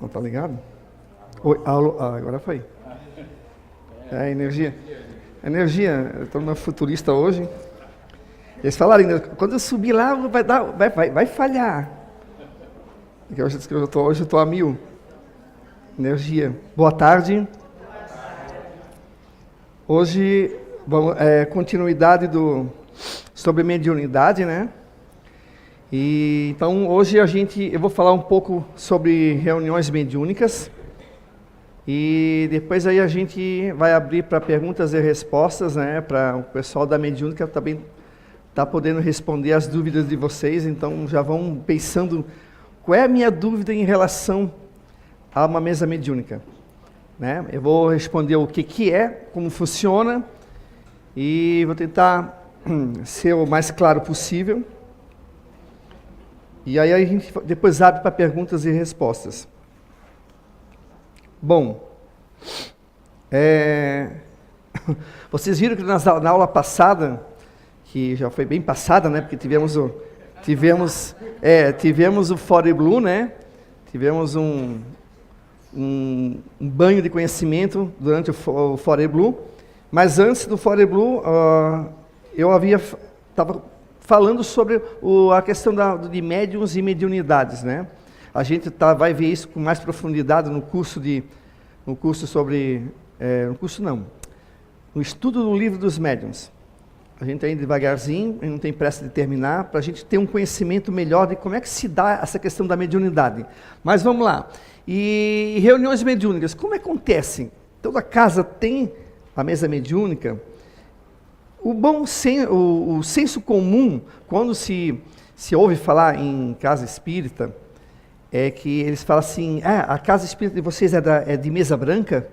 Não tá ligado? Oi, alô, agora foi. É, energia. Energia, eu estou no futurista hoje. Eles falaram ainda, quando eu subir lá, vai falhar. Porque hoje eu estou a 1000. Energia. Boa tarde. Hoje, continuidade sobre mediunidade, né? E, então, hoje eu vou falar um pouco sobre reuniões mediúnicas. E depois aí a gente vai abrir para perguntas e respostas, né? Para o pessoal da mediúnica também tá podendo responder as dúvidas de vocês. Então, já vão pensando qual é a minha dúvida em relação a uma mesa mediúnica, né? Eu vou responder o que é, como funciona, e vou tentar ser o mais claro possível. E aí a gente depois abre para perguntas e respostas. Bom, vocês viram que na aula passada, que já foi bem passada, né? Porque tivemos o Fore Blue, né? Tivemos um banho de conhecimento durante o Fore Blue. Mas antes do Fore Blue, eu estava falando sobre a questão de médiuns e mediunidades, né? A gente vai ver isso com mais profundidade no estudo do livro dos médiuns. A gente está indo devagarzinho, não tem pressa de terminar, para a gente ter um conhecimento melhor de como é que se dá essa questão da mediunidade. Mas vamos lá. E reuniões mediúnicas, como acontecem? Toda casa tem a mesa mediúnica. O senso comum, quando se ouve falar em casa espírita, é que eles falam assim, a casa espírita de vocês é de mesa branca?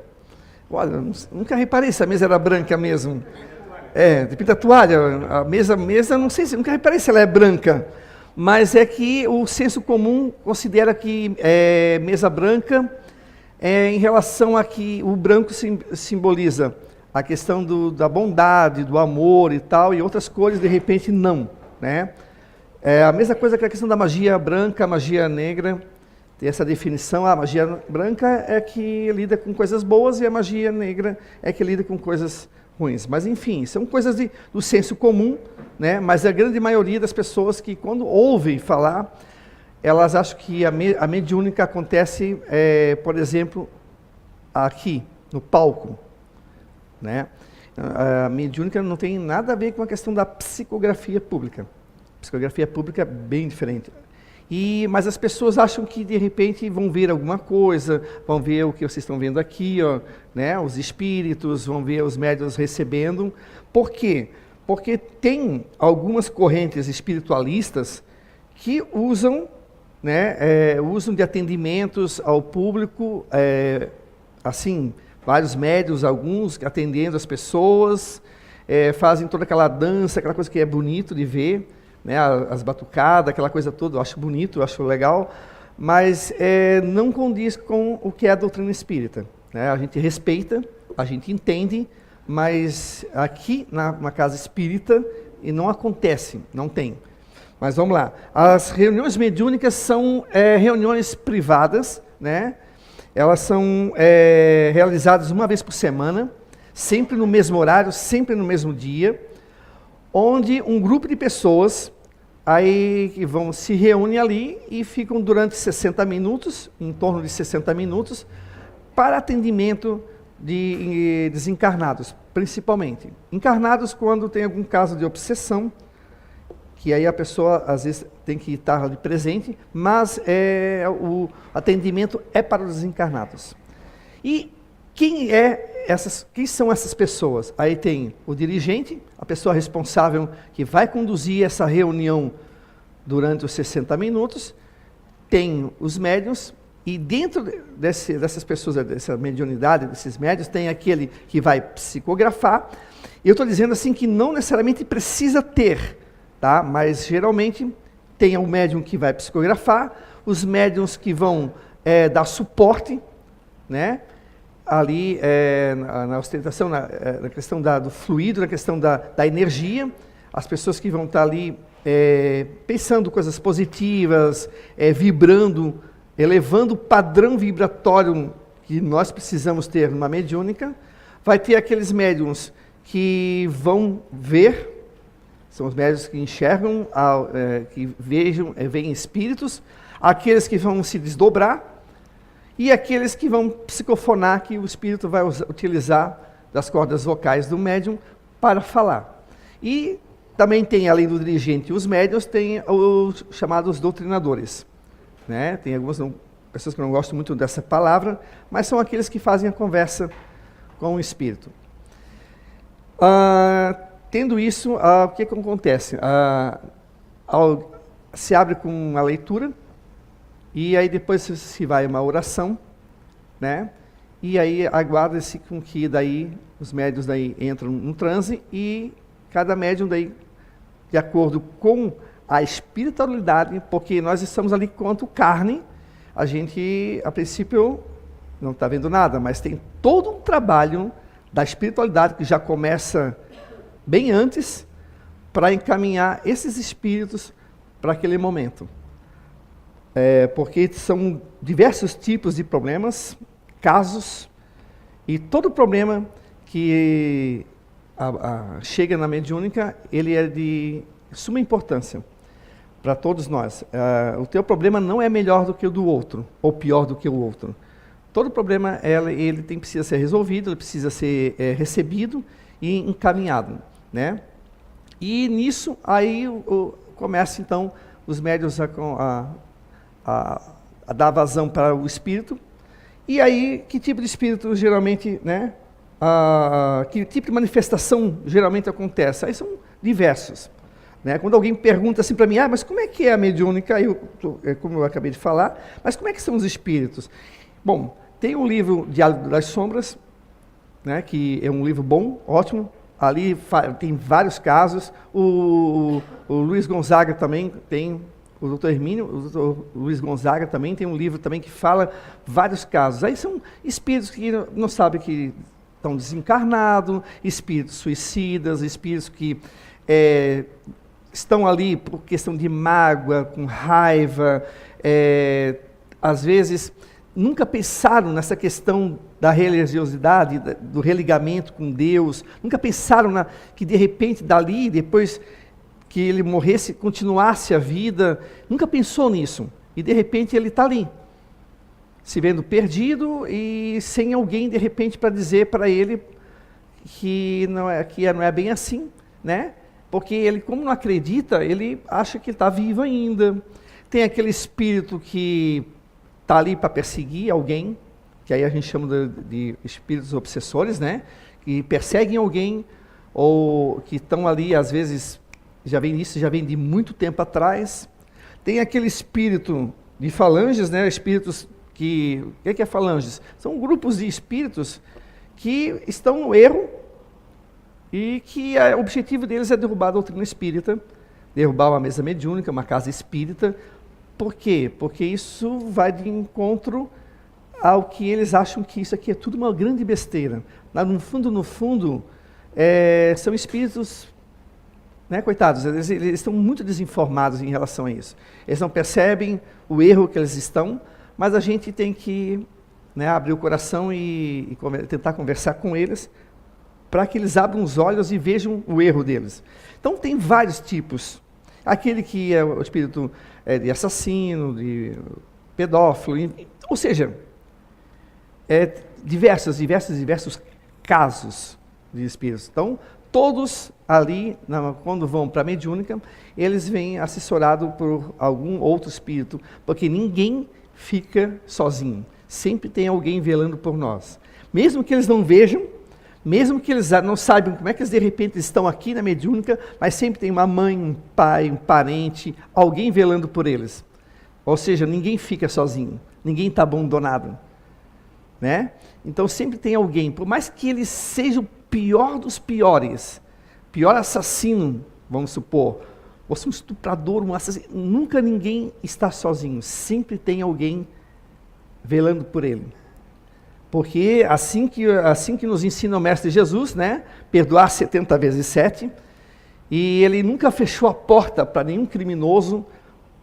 Olha, nunca reparei se a mesa era branca mesmo. De pinta-toalha, a mesa, não sei se, nunca reparei se ela é branca. Mas é que o senso comum considera que mesa branca em relação a que o branco simboliza a questão da bondade, do amor e tal, e outras cores de repente não, né? A mesma coisa que a questão da magia branca, magia negra, tem essa definição. A magia branca é que lida com coisas boas e a magia negra é que lida com coisas ruins. Mas enfim, são coisas do senso comum, né? Mas a grande maioria das pessoas que quando ouvem falar, elas acham que a mediúnica acontece, por exemplo, aqui, no palco, né? A mediúnica não tem nada a ver com a questão da psicografia pública. A psicografia pública é bem diferente. Mas as pessoas acham que de repente vão ver alguma coisa, vão ver o que vocês estão vendo aqui, né? Os espíritos, vão ver os médiuns recebendo. Por quê? Porque tem algumas correntes espiritualistas que usam, né? Usam de atendimentos ao público, assim, vários médiuns, alguns atendendo as pessoas, fazem toda aquela dança, aquela coisa que é bonito de ver, né, as batucadas, aquela coisa toda, eu acho bonito, eu acho legal, mas não condiz com o que é a doutrina espírita, né? A gente respeita, a gente entende, mas aqui na casa espírita não acontece, não tem. Mas vamos lá, as reuniões mediúnicas são reuniões privadas, né? Elas são realizadas uma vez por semana, sempre no mesmo horário, sempre no mesmo dia, onde um grupo de pessoas aí que se reúne ali e ficam durante 60 minutos, em torno de 60 minutos, para atendimento de desencarnados, principalmente. Encarnados quando tem algum caso de obsessão, que aí a pessoa às vezes tem que estar ali presente, mas o atendimento é para os desencarnados. E quem são essas pessoas? Aí tem o dirigente, a pessoa responsável que vai conduzir essa reunião durante os 60 minutos, tem os médiuns, e dentro dessas pessoas, dessa mediunidade, desses médiuns, tem aquele que vai psicografar. Eu estou dizendo assim que não necessariamente precisa ter, tá? Mas geralmente tem o médium que vai psicografar, os médiuns que vão dar suporte, né? Ali na ostentação, na questão do fluido, na questão da energia, as pessoas que vão estar ali pensando coisas positivas, vibrando elevando o padrão vibratório que nós precisamos ter numa mediúnica. Vai ter aqueles médiums que vão ver, são os médiums que enxergam, que veem espíritos, aqueles que vão se desdobrar, e aqueles que vão psicofonar, que o espírito vai utilizar das cordas vocais do médium para falar. E também tem, além do dirigente e os médiuns, tem os chamados doutrinadores. Né? Tem algumas pessoas que não gostam muito dessa palavra, mas são aqueles que fazem a conversa com o espírito. Tendo isso, o que acontece? Se abre com a leitura, e aí depois se vai uma oração, né? E aí aguarda-se com que daí os médiuns daí entram no transe, e cada médium daí, de acordo com a espiritualidade, porque nós estamos ali quanto carne, a gente, a princípio, não está vendo nada, mas tem todo um trabalho da espiritualidade que já começa bem antes para encaminhar esses espíritos para aquele momento. Porque são diversos tipos de problemas, casos, e todo problema que chega na mediúnica, ele é de suma importância para todos nós. O teu problema não é melhor do que o do outro, ou pior do que o outro. Todo problema, ele precisa ser resolvido, ele precisa ser recebido e encaminhado, né? E nisso, aí começa então os médiuns a dar vazão para o espírito. E aí, que tipo de espírito geralmente, né? Que tipo de manifestação geralmente acontece? Aí são diversos. Né? Quando alguém pergunta assim para mim, mas como é que é a mediúnica? Como eu acabei de falar, mas como é que são os espíritos? Bom, tem um livro, Diálogo das Sombras, né, que é um livro bom, ótimo. Ali tem vários casos. O Luiz Gonzaga também tem, o doutor Hermínio, o doutor Luiz Gonzaga também tem um livro também que fala vários casos. Aí são espíritos que não sabem que estão desencarnados, espíritos suicidas, espíritos que estão ali por questão de mágoa, com raiva, às vezes nunca pensaram nessa questão da religiosidade, do religamento com Deus, nunca pensaram que de repente dali, depois que ele morresse, continuasse a vida, nunca pensou nisso, e de repente ele está ali, se vendo perdido e sem alguém de repente para dizer para ele que não é bem assim, né? Porque ele, como não acredita, ele acha que ele está vivo ainda. Tem aquele espírito que está ali para perseguir alguém, que aí a gente chama de espíritos obsessores, né? Que perseguem alguém, ou que estão ali, às vezes, já vem de muito tempo atrás. Tem aquele espírito de falanges, né? Espíritos que... O que é falanges? São grupos de espíritos que estão no erro, e que o objetivo deles é derrubar a doutrina espírita, derrubar uma mesa mediúnica, uma casa espírita. Por quê? Porque isso vai de encontro ao que eles acham que isso aqui é tudo uma grande besteira. No fundo, são espíritos, né, coitados, eles estão muito desinformados em relação a isso. Eles não percebem o erro que eles estão, mas a gente tem que, né, abrir o coração e tentar conversar com eles, para que eles abram os olhos e vejam o erro deles. Então, tem vários tipos. Aquele que é o espírito de assassino, de pedófilo, ou seja, diversos casos de espíritos. Então, todos ali, quando vão para a mediúnica, eles vêm assessorados por algum outro espírito, porque ninguém fica sozinho. Sempre tem alguém velando por nós. Mesmo que eles não vejam, mesmo que eles não saibam como é que eles de repente estão aqui na mediúnica, mas sempre tem uma mãe, um pai, um parente, alguém velando por eles. Ou seja, ninguém fica sozinho, ninguém está abandonado, né? Então sempre tem alguém, por mais que ele seja o pior dos piores, pior assassino, vamos supor, ou um estuprador, um assassino, nunca ninguém está sozinho, sempre tem alguém velando por ele. Porque assim que nos ensina o Mestre Jesus, né, perdoar 70 vezes 7, e ele nunca fechou a porta para nenhum criminoso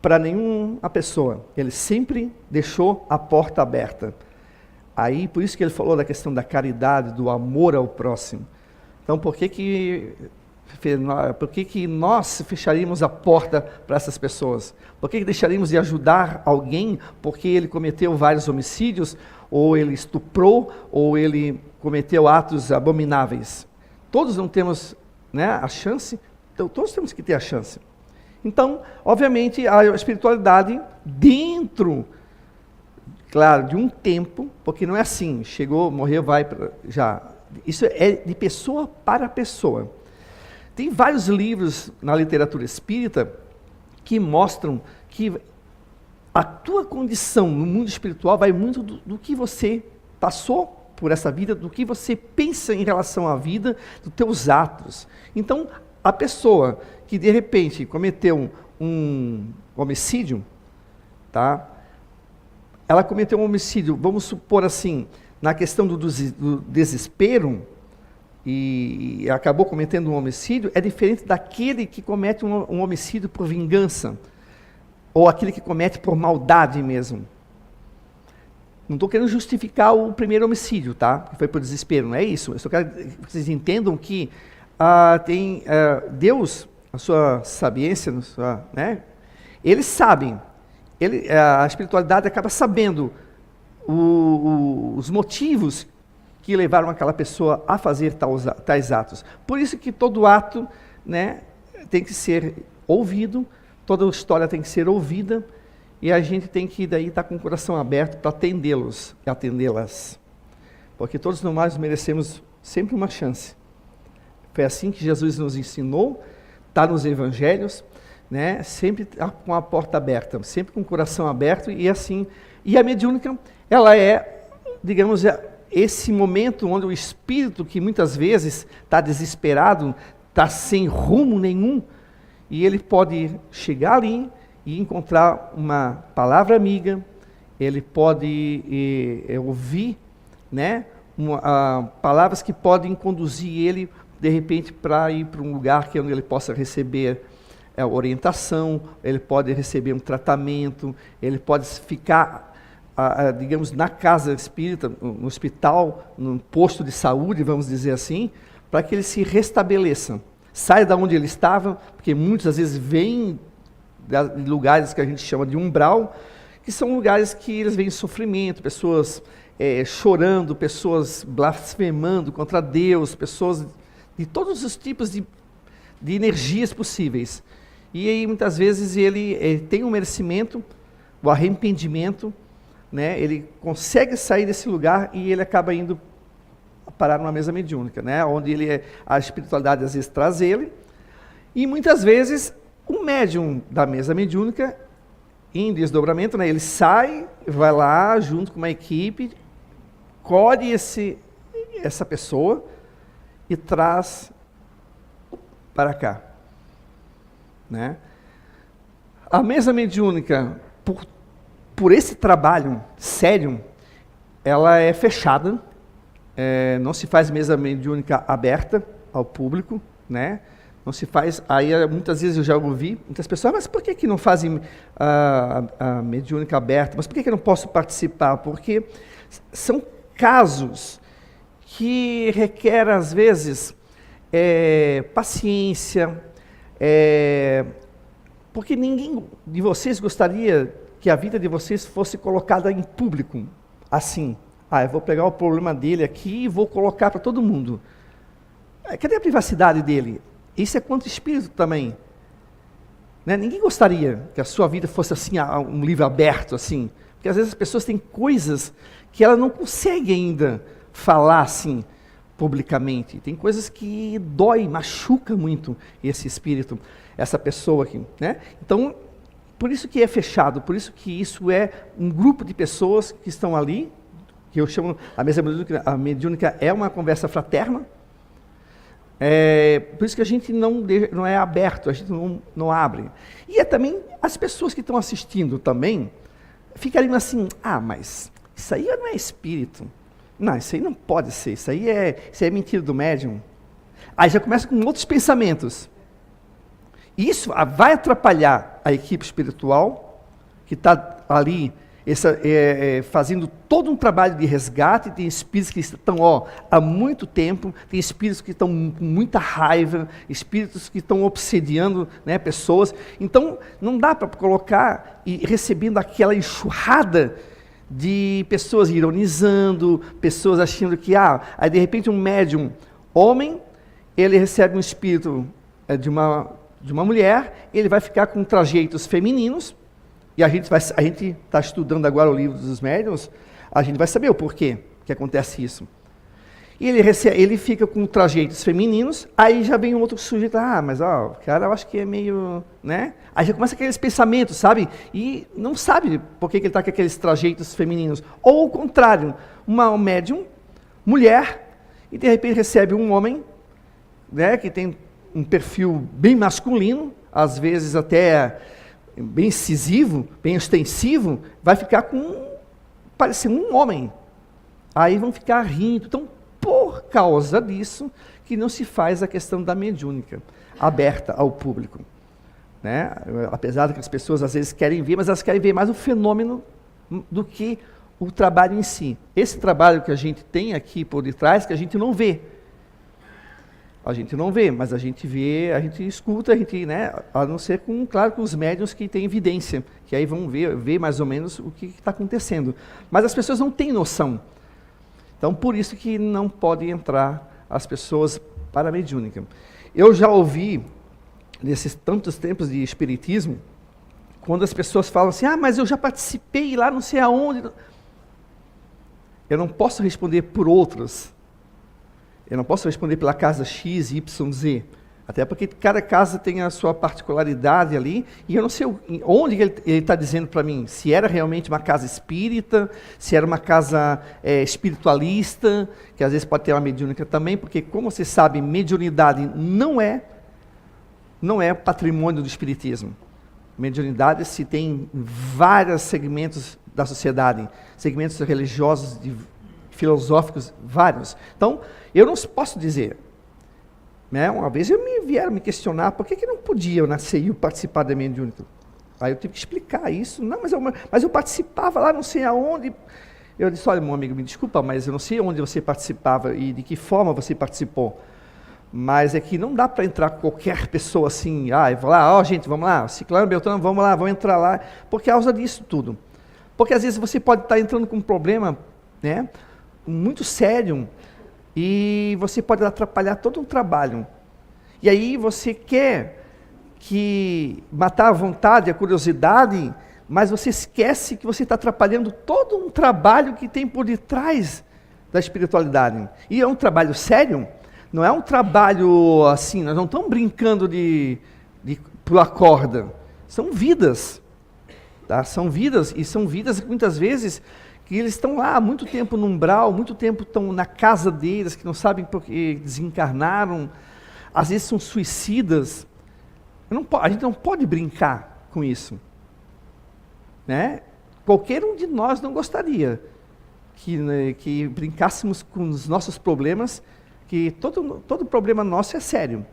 para nenhuma pessoa. Ele sempre deixou a porta aberta. Aí, por isso que ele falou da questão da caridade, do amor ao próximo. Então, por que nós fecharíamos a porta para essas pessoas? Por que deixaríamos de ajudar alguém porque ele cometeu vários homicídios, ou ele estuprou, ou ele cometeu atos abomináveis? Todos não temos, né, a chance, então todos temos que ter a chance. Então, obviamente, a espiritualidade dentro, claro, de um tempo, porque não é assim, chegou, morreu, vai, já. Isso é de pessoa para pessoa. Tem vários livros na literatura espírita que mostram que a tua condição no mundo espiritual vai muito do que você passou por essa vida, do que você pensa em relação à vida, dos teus atos. Então, a pessoa que de repente cometeu um homicídio, tá? Ela cometeu um homicídio, vamos supor assim, na questão do desespero, e acabou cometendo um homicídio, é diferente daquele que comete um homicídio por vingança, ou aquele que comete por maldade mesmo. Não estou querendo justificar o primeiro homicídio, tá? Que foi por desespero, não é isso. Eu só quero que vocês entendam que Deus, a sua sabiência, né? Eles sabem, a espiritualidade acaba sabendo os motivos que levaram aquela pessoa a fazer tais atos. Por isso que todo ato, né, tem que ser ouvido, toda história tem que ser ouvida, e a gente tem que daí estar com o coração aberto para atendê-los e atendê-las. Porque todos nós merecemos sempre uma chance. Foi assim que Jesus nos ensinou, está nos evangelhos, né, sempre com a porta aberta, sempre com o coração aberto, e assim. E a mediúnica, ela é, digamos, esse momento onde o espírito, que muitas vezes está desesperado, está sem rumo nenhum, e ele pode chegar ali e encontrar uma palavra amiga, ele pode ouvir, né, palavras que podem conduzir ele, de repente, para ir para um lugar onde ele possa receber orientação, ele pode receber um tratamento, ele pode ficar, digamos, na casa espírita, no hospital, num posto de saúde, vamos dizer assim, para que ele se restabeleça. Saia da onde ele estava, porque muitas vezes vem de lugares que a gente chama de umbral, que são lugares que eles veem sofrimento, pessoas chorando, pessoas blasfemando contra Deus, pessoas de todos os tipos de energias possíveis. E aí, muitas vezes, ele tem um merecimento, o arrependimento, né? Ele consegue sair desse lugar e ele acaba indo parar numa mesa mediúnica, né? Onde a espiritualidade às vezes traz ele, e muitas vezes o médium da mesa mediúnica, em desdobramento, né? Ele sai, vai lá junto com uma equipe, colhe essa pessoa e traz para cá, né? A mesa mediúnica, por esse trabalho sério, ela é fechada, não se faz mesa mediúnica aberta ao público, né? Não se faz, aí muitas vezes eu já ouvi muitas pessoas, mas por que não fazem a mediúnica aberta? Mas por que eu não posso participar? Porque são casos que requerem, às vezes, paciência, porque ninguém de vocês gostaria que a vida de vocês fosse colocada em público, assim. Eu vou pegar o problema dele aqui e vou colocar para todo mundo. Cadê a privacidade dele? Isso é quanto espírito também. Né? Ninguém gostaria que a sua vida fosse assim, um livro aberto, assim. Porque às vezes as pessoas têm coisas que elas não conseguem ainda falar assim, publicamente. Tem coisas que dói, machuca muito esse espírito, essa pessoa aqui, né? Então, por isso que é fechado, por isso que isso é um grupo de pessoas que estão ali, que eu chamo, a mediúnica é uma conversa fraterna, por isso que a gente não é aberto, a gente não abre. E também as pessoas que estão assistindo também, ficariam assim, mas isso aí não é espírito, não, isso aí não pode ser, isso aí é mentira do médium. Aí já começa com outros pensamentos. Isso vai atrapalhar a equipe espiritual, que está ali fazendo todo um trabalho de resgate. Tem espíritos que estão há muito tempo, tem espíritos que estão com muita raiva, espíritos que estão obsediando, né, pessoas. Então, não dá para colocar e recebendo aquela enxurrada de pessoas ironizando, pessoas achando que, aí de repente um médium homem, ele recebe um espírito de uma mulher, ele vai ficar com trajeitos femininos. E a gente está estudando agora o livro dos médiuns, a gente vai saber o porquê que acontece isso. E ele fica com trajeitos femininos, aí já vem um outro sujeito, mas o cara eu acho que é meio, né? Aí já começa aqueles pensamentos, sabe? E não sabe por que ele está com aqueles trajeitos femininos. Ou o contrário, uma médium, mulher, e de repente recebe um homem, né, que tem um perfil bem masculino, às vezes até bem incisivo, bem ostensivo, vai ficar parecendo um homem. Aí vão ficar rindo. Então, por causa disso, que não se faz a questão da mediúnica aberta ao público. Né? Apesar de que as pessoas às vezes querem ver, mas elas querem ver mais o fenômeno do que o trabalho em si. Esse trabalho que a gente tem aqui por detrás, que a gente não vê. A gente não vê, mas a gente vê, a gente escuta, né, a não ser claro, com os médiuns que têm evidência, que aí vão ver mais ou menos o que está acontecendo. Mas as pessoas não têm noção. Então, por isso que não podem entrar as pessoas para a mediúnica. Eu já ouvi, nesses tantos tempos de espiritismo, quando as pessoas falam assim, mas eu já participei lá não sei aonde. Eu não posso responder por outros. Eu não posso responder pela casa X, Y, Z. Até porque cada casa tem a sua particularidade ali, e eu não sei onde ele está dizendo para mim, se era realmente uma casa espírita, se era uma casa espiritualista, que às vezes pode ter uma mediúnica também, porque, como você sabe, mediunidade não é patrimônio do espiritismo. Mediunidade se tem em vários segmentos da sociedade, segmentos religiosos, filosóficos, vários. Então, eu não posso dizer. Né? Uma vez vieram me questionar por que não podia eu nascer e participar da mediúnica. Aí eu tive que explicar isso. Não, mas eu participava lá, não sei aonde. Eu disse, olha, meu amigo, me desculpa, mas eu não sei onde você participava e de que forma você participou. Mas é que não dá para entrar qualquer pessoa assim, eu vou lá, gente, vamos lá, Ciclano, Beltrano, vamos lá, vamos entrar lá, por causa disso tudo. Porque às vezes você pode estar entrando com um problema, né, muito sério, e você pode atrapalhar todo um trabalho. E aí você quer matar a vontade, a curiosidade, mas você esquece que você está atrapalhando todo um trabalho que tem por detrás da espiritualidade. E é um trabalho sério, não é um trabalho assim, nós não estamos brincando de pular corda. São vidas, tá? São vidas, e são vidas que muitas vezes que eles estão lá há muito tempo no umbral, muito tempo estão na casa deles, que não sabem porque desencarnaram, às vezes são suicidas. A gente não pode brincar com isso. Né? Qualquer um de nós não gostaria que brincássemos com os nossos problemas, que todo problema nosso é sério.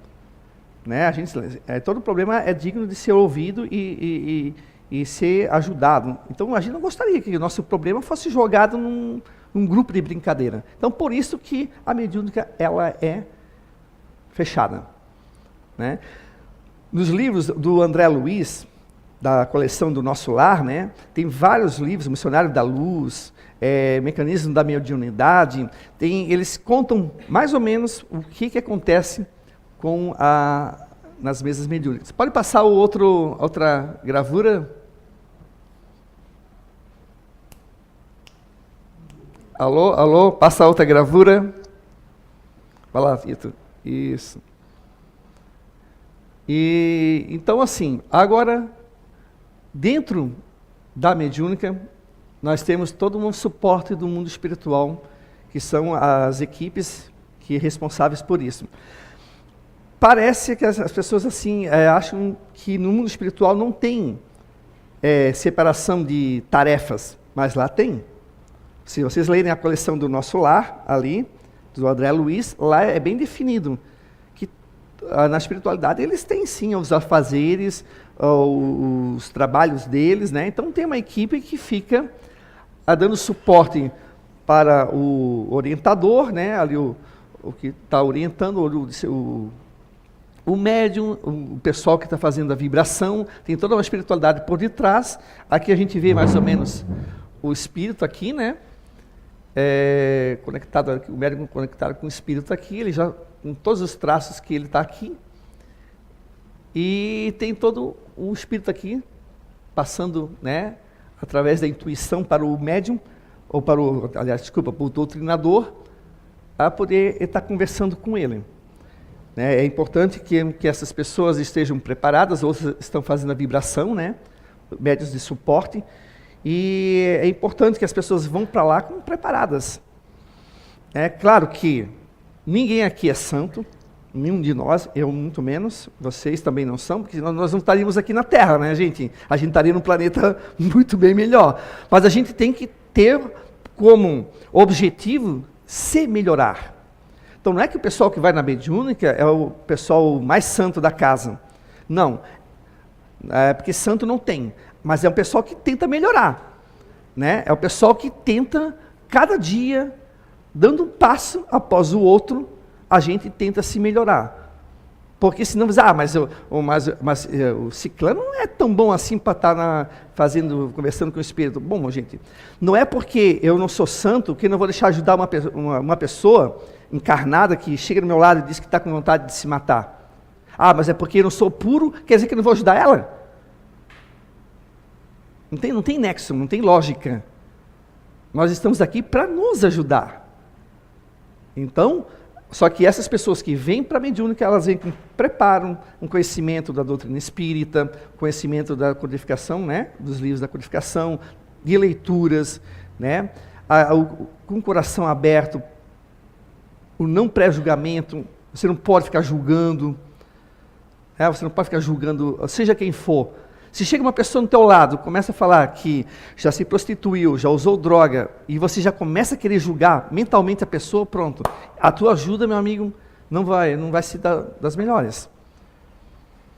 Né? Todo problema é digno de ser ouvido e ser ajudado. Então, a gente não gostaria que o nosso problema fosse jogado num grupo de brincadeira. Então, por isso que a mediúnica, ela é fechada. Né? Nos livros do André Luiz, da coleção do Nosso Lar, né, tem vários livros, Missionário da Luz, Mecanismo da Mediunidade, eles contam mais ou menos o que acontece nas mesas mediúnicas. Pode passar outra gravura? Alô, passa outra gravura. Vai lá, Vitor. Isso. E então, assim, agora, dentro da mediúnica, nós temos todo um suporte do mundo espiritual, que são as equipes que são responsáveis por isso. Parece que as pessoas assim acham que no mundo espiritual não tem separação de tarefas, mas lá tem. Se vocês lerem a coleção do Nosso Lar, ali, do André Luiz, lá é bem definido que na espiritualidade, eles têm sim os afazeres, os trabalhos deles, né? Então tem uma equipe que fica dando suporte para o orientador, né? Ali o que está orientando, o médium, o pessoal que está fazendo a vibração, tem toda uma espiritualidade por detrás. Aqui a gente vê mais ou menos o espírito aqui, né? Conectado, o médium conectado com o espírito aqui, ele já com todos os traços que ele está aqui. E tem todo o espírito aqui passando, né, através da intuição para o médium, ou para para o doutrinador, a poder estar conversando com ele. É importante que essas pessoas estejam preparadas, outras estão fazendo a vibração, né, médios de suporte, e é importante que as pessoas vão para lá preparadas. É claro que ninguém aqui é santo, nenhum de nós, eu muito menos, vocês também não são, porque nós não estaríamos aqui na Terra, né, gente? A gente estaria num planeta muito bem melhor. Mas a gente tem que ter como objetivo se melhorar. Então não é que o pessoal que vai na mediúnica é o pessoal mais santo da casa. Não, porque santo não tem, mas é um pessoal que tenta melhorar, né? É o pessoal que tenta, cada dia, dando um passo após o outro, a gente tenta se melhorar. Porque senão, mas o ciclano não é tão bom assim para estar conversando com o espírito. Bom, gente, não é porque eu não sou santo que eu não vou deixar ajudar uma pessoa encarnada que chega do meu lado e diz que está com vontade de se matar. Mas é porque eu não sou puro, quer dizer que eu não vou ajudar ela? Não tem nexo, não tem lógica. Nós estamos aqui para nos ajudar. Então, só que essas pessoas que vêm para a mediúnica, elas vêm com preparo, um conhecimento da doutrina espírita, conhecimento da codificação, né, dos livros da codificação, de leituras, né, com o coração aberto, o não pré-julgamento. Você não pode ficar julgando, você não pode ficar julgando, seja quem for. Se chega uma pessoa no teu lado, começa a falar que já se prostituiu, já usou droga, e você já começa a querer julgar mentalmente a pessoa, pronto. A tua ajuda, meu amigo, não vai se dar das melhores.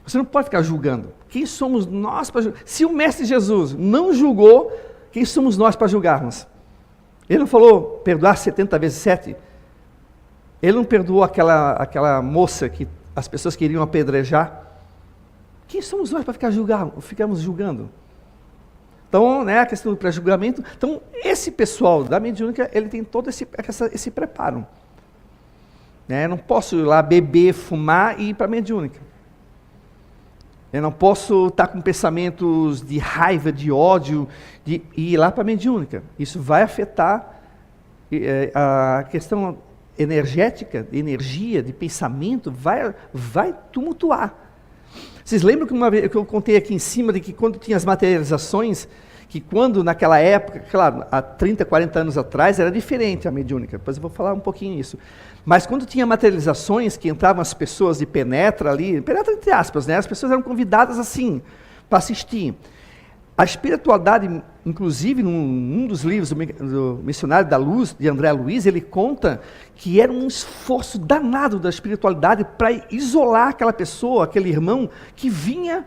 Você não pode ficar julgando. Quem somos nós para julgar? Se o Mestre Jesus não julgou, quem somos nós para julgarmos? Ele não falou perdoar 70 vezes 7? Ele não perdoou aquela moça que as pessoas queriam apedrejar? Quem somos nós para ficarmos julgando? Então, né, a questão do pré-julgamento. Então, esse pessoal da mediúnica, ele tem todo esse preparo. Né? Eu não posso ir lá beber, fumar e ir para a mediúnica. Eu não posso estar com pensamentos de raiva, de ódio, e ir lá para a mediúnica. Isso vai afetar a questão energética, de energia, de pensamento, vai tumultuar. Vocês lembram que uma vez que eu contei aqui em cima de que quando tinha as materializações, que quando naquela época, claro, há 30, 40 anos atrás, era diferente a mediúnica, depois eu vou falar um pouquinho isso. Mas quando tinha materializações, que entravam as pessoas de penetra ali, penetra entre aspas, né? As pessoas eram convidadas assim, para assistir. A espiritualidade, inclusive, num dos livros do Missionário da Luz, de André Luiz, ele conta que era um esforço danado da espiritualidade para isolar aquela pessoa, aquele irmão que vinha,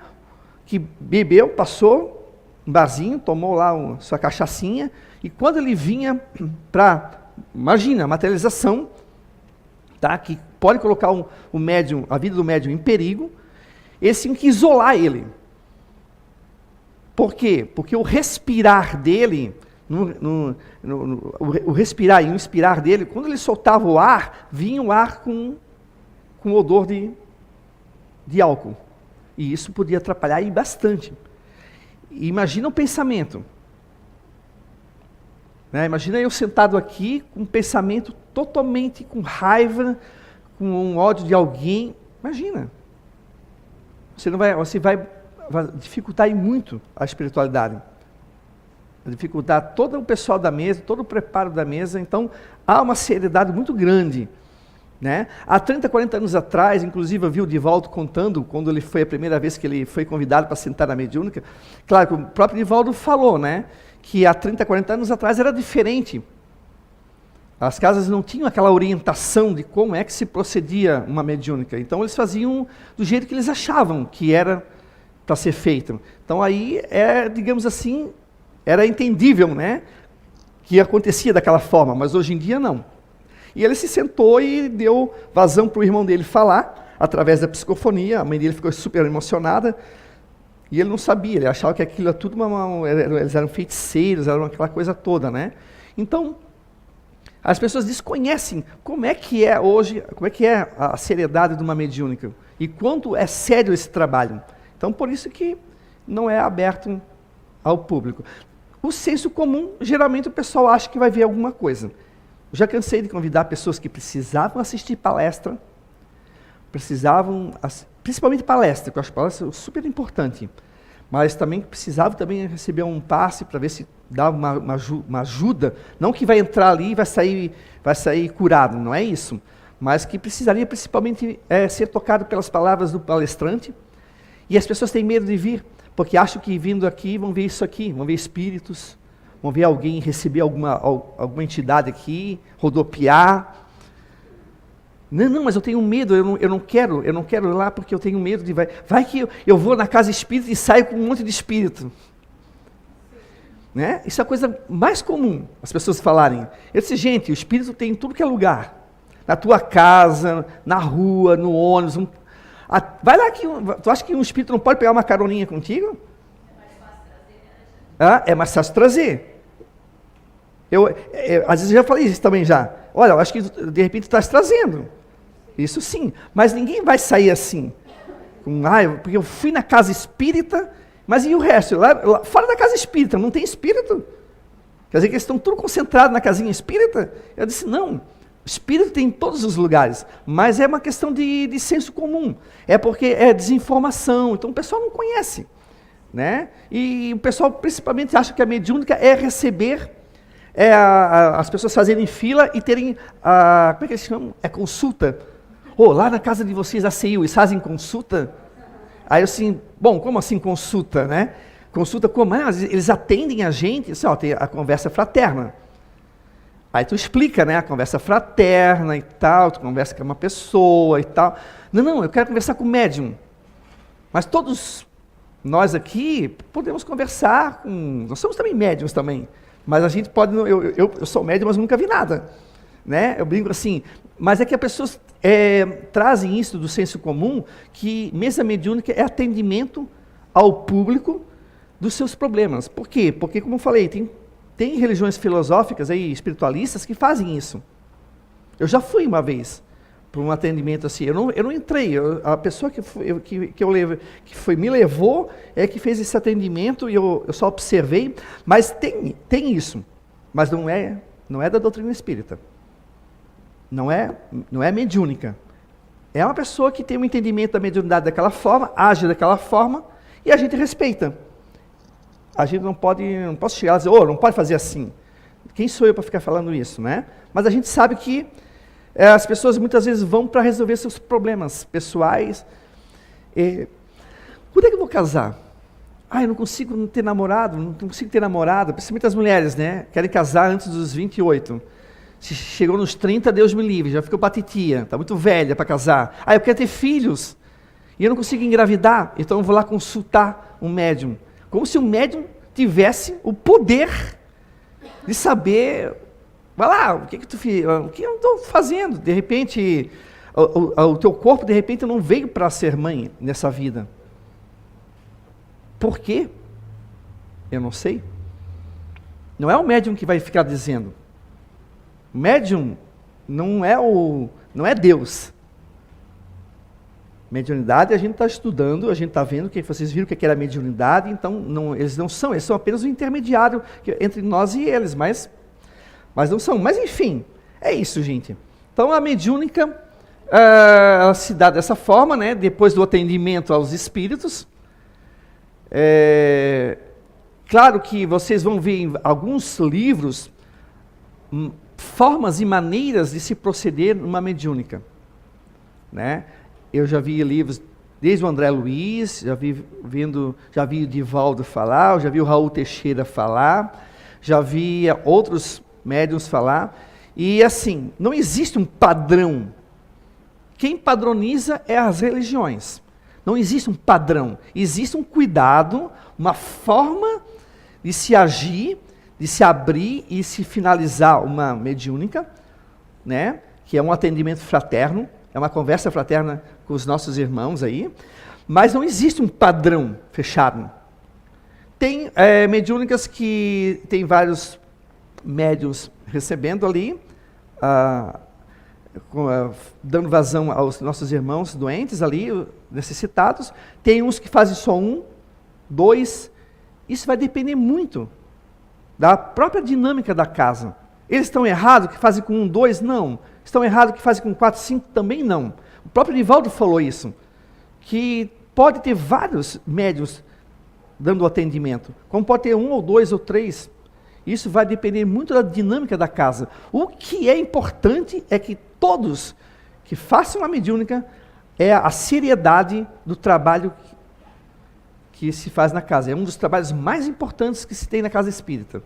que bebeu, passou um barzinho, tomou lá sua cachaçinha, e quando ele vinha imagina, a materialização, tá, que pode colocar o médium, a vida do médium em perigo, eles tinham que isolar ele. Por quê? Porque o respirar dele, o respirar e o inspirar dele, quando ele soltava o ar, vinha o ar com odor de álcool. E isso podia atrapalhar ele bastante. E imagina o pensamento. Né? Imagina eu sentado aqui com um pensamento totalmente com raiva, com um ódio de alguém. Imagina. Você vai dificultar muito a espiritualidade. Vai dificultar todo o pessoal da mesa, todo o preparo da mesa. Então, há uma seriedade muito grande. Né? Há 30, 40 anos atrás, inclusive eu vi o Divaldo contando, quando ele foi a primeira vez que ele foi convidado para sentar na mediúnica, claro que o próprio Divaldo falou, né, que há 30, 40 anos atrás era diferente. As casas não tinham aquela orientação de como é que se procedia uma mediúnica. Então eles faziam do jeito que eles achavam que era para ser feito. Então aí, digamos assim, era entendível, né, que acontecia daquela forma, mas hoje em dia não. E ele se sentou e deu vazão para o irmão dele falar, através da psicofonia. A mãe dele ficou super emocionada, e ele não sabia, ele achava que aquilo era tudo eles eram feiticeiros, eram aquela coisa toda, né? Então, as pessoas desconhecem como é que é hoje, como é que é a seriedade de uma mediúnica, e quanto é sério esse trabalho. Então, por isso que não é aberto ao público. O senso comum, geralmente o pessoal acha que vai ver alguma coisa. Eu já cansei de convidar pessoas que precisavam assistir palestra, principalmente palestra, que eu acho palestra super importante, mas também precisavam também receber um passe para ver se dava uma ajuda, não que vai entrar ali e vai sair curado, não é isso, mas que precisaria principalmente ser tocado pelas palavras do palestrante. E as pessoas têm medo de vir, porque acham que vindo aqui vão ver isso aqui, vão ver espíritos, vão ver alguém receber alguma entidade aqui, rodopiar. Não, mas eu tenho medo, eu não quero ir lá porque eu tenho medo de... Vai que eu vou na casa espírita e saio com um monte de espírito. Né? Isso é a coisa mais comum, as pessoas falarem. Eu disse, gente, o espírito tem em tudo que é lugar. Na tua casa, na rua, no ônibus. Vai lá que... Tu acha que um espírito não pode pegar uma caroninha contigo? É mais fácil trazer. Às vezes eu já falei isso também já. Olha, eu acho que de repente tu estás trazendo. Isso sim. Mas ninguém vai sair assim. Porque eu fui na casa espírita, mas e o resto? Lá fora da casa espírita, não tem espírito? Quer dizer que eles estão tudo concentrados na casinha espírita? Eu disse, não. Espírito tem em todos os lugares, mas é uma questão de senso comum. É porque é desinformação, então o pessoal não conhece. Né? E o pessoal principalmente acha que a mediúnica é receber, as pessoas fazerem fila e terem, como é que eles chamam? Consulta. Lá na casa de vocês, a CEIU, eles fazem consulta? Aí eu assim, bom, como assim consulta, né? Consulta como? Eles atendem a gente, assim, tem a conversa fraterna. Aí tu explica, né, a conversa fraterna e tal, tu conversa com uma pessoa e tal. Não, eu quero conversar com o médium. Mas todos nós aqui podemos conversar com... Nós somos também médiums também. Mas a gente pode... Eu sou médium, mas nunca vi nada. Né? Eu brinco assim. Mas é que as pessoas trazem isso do senso comum, que mesa mediúnica é atendimento ao público dos seus problemas. Por quê? Porque, como eu falei, tem religiões filosóficas aí, espiritualistas, que fazem isso. Eu já fui uma vez para um atendimento assim. Eu não entrei. A pessoa que me levou é que fez esse atendimento e eu só observei. Mas tem isso. Mas não é da doutrina espírita. Não é mediúnica. É uma pessoa que tem um entendimento da mediunidade daquela forma, age daquela forma e a gente respeita. A gente não posso chegar e dizer, não pode fazer assim. Quem sou eu para ficar falando isso, né? Mas a gente sabe que as pessoas muitas vezes vão para resolver seus problemas pessoais. Quando é que eu vou casar? Eu não consigo ter namorado, principalmente as mulheres, né? Querem casar antes dos 28. Se chegou nos 30, Deus me livre, já ficou patitia, está muito velha para casar. Eu quero ter filhos, e eu não consigo engravidar, então eu vou lá consultar um médium. Como se o médium tivesse o poder de saber, vai lá, o que eu estou fazendo? De repente, o teu corpo, de repente, não veio para ser mãe nessa vida. Por quê? Eu não sei. Não é o médium que vai ficar dizendo. O médium não é Deus. Mediunidade a gente está estudando, a gente está vendo, que vocês viram o que era mediunidade, então eles são apenas o intermediário entre nós e eles, mas não são. Mas enfim, é isso, gente. Então a mediúnica ela se dá dessa forma, né, depois do atendimento aos espíritos. Claro que vocês vão ver em alguns livros formas e maneiras de se proceder numa mediúnica, né? Eu já vi livros desde o André Luiz, já vi o Divaldo falar, já vi o Raul Teixeira falar, já vi outros médiuns falar, E assim, não existe um padrão. Quem padroniza é as religiões. Não existe um padrão. Existe um cuidado, uma forma de se agir, de se abrir e se finalizar uma mediúnica, né? Que é um atendimento fraterno, é uma conversa fraterna com os nossos irmãos aí, mas não existe um padrão fechado. Tem mediúnicas que tem vários médiuns recebendo ali, dando vazão aos nossos irmãos doentes ali, necessitados. Tem uns que fazem só 1, 2. Isso vai depender muito da própria dinâmica da casa. Eles estão errados que fazem com 1, 2? Não. Estão errados que fazem com 4, 5? Também não. O próprio Nivaldo falou isso, que pode ter vários médiuns dando o atendimento, como pode ter 1 ou 2 ou 3. Isso vai depender muito da dinâmica da casa. O que é importante é que todos que façam a mediúnica é a seriedade do trabalho que se faz na casa. É um dos trabalhos mais importantes que se tem na casa espírita.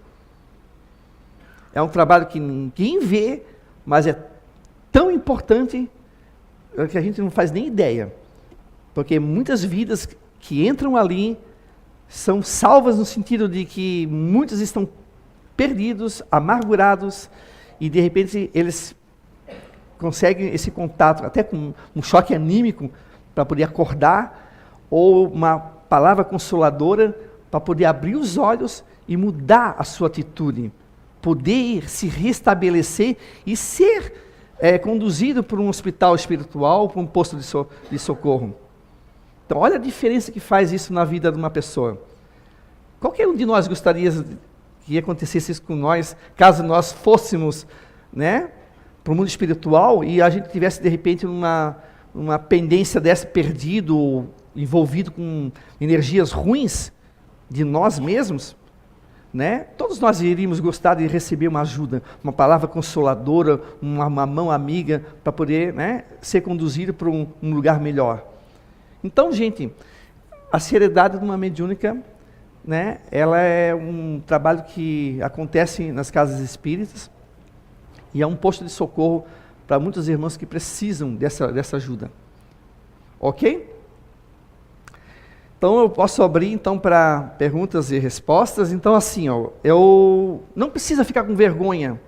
É um trabalho que ninguém vê, mas é tão importante que a gente não faz nem ideia. Porque muitas vidas que entram ali são salvas no sentido de que muitos estão perdidos, amargurados, e de repente eles conseguem esse contato, até com um choque anímico, para poder acordar, ou uma palavra consoladora, para poder abrir os olhos e mudar a sua atitude, poder se restabelecer e ser conduzido por um hospital espiritual, por um posto de socorro. Então, olha a diferença que faz isso na vida de uma pessoa. Qualquer um de nós gostaria que acontecesse isso com nós, caso nós fôssemos, né, para o mundo espiritual e a gente tivesse, de repente, uma pendência dessa, perdido, envolvido com energias ruins de nós mesmos, né? Todos nós iríamos gostar de receber uma ajuda, uma palavra consoladora, uma mão amiga, para poder, né, ser conduzido para um lugar melhor. Então, gente, a seriedade de uma mediúnica, né, ela é um trabalho que acontece nas casas espíritas e é um posto de socorro para muitos irmãos que precisam dessa ajuda. Ok? Então, eu posso abrir então para perguntas e respostas. Então, assim, eu não precisa ficar com vergonha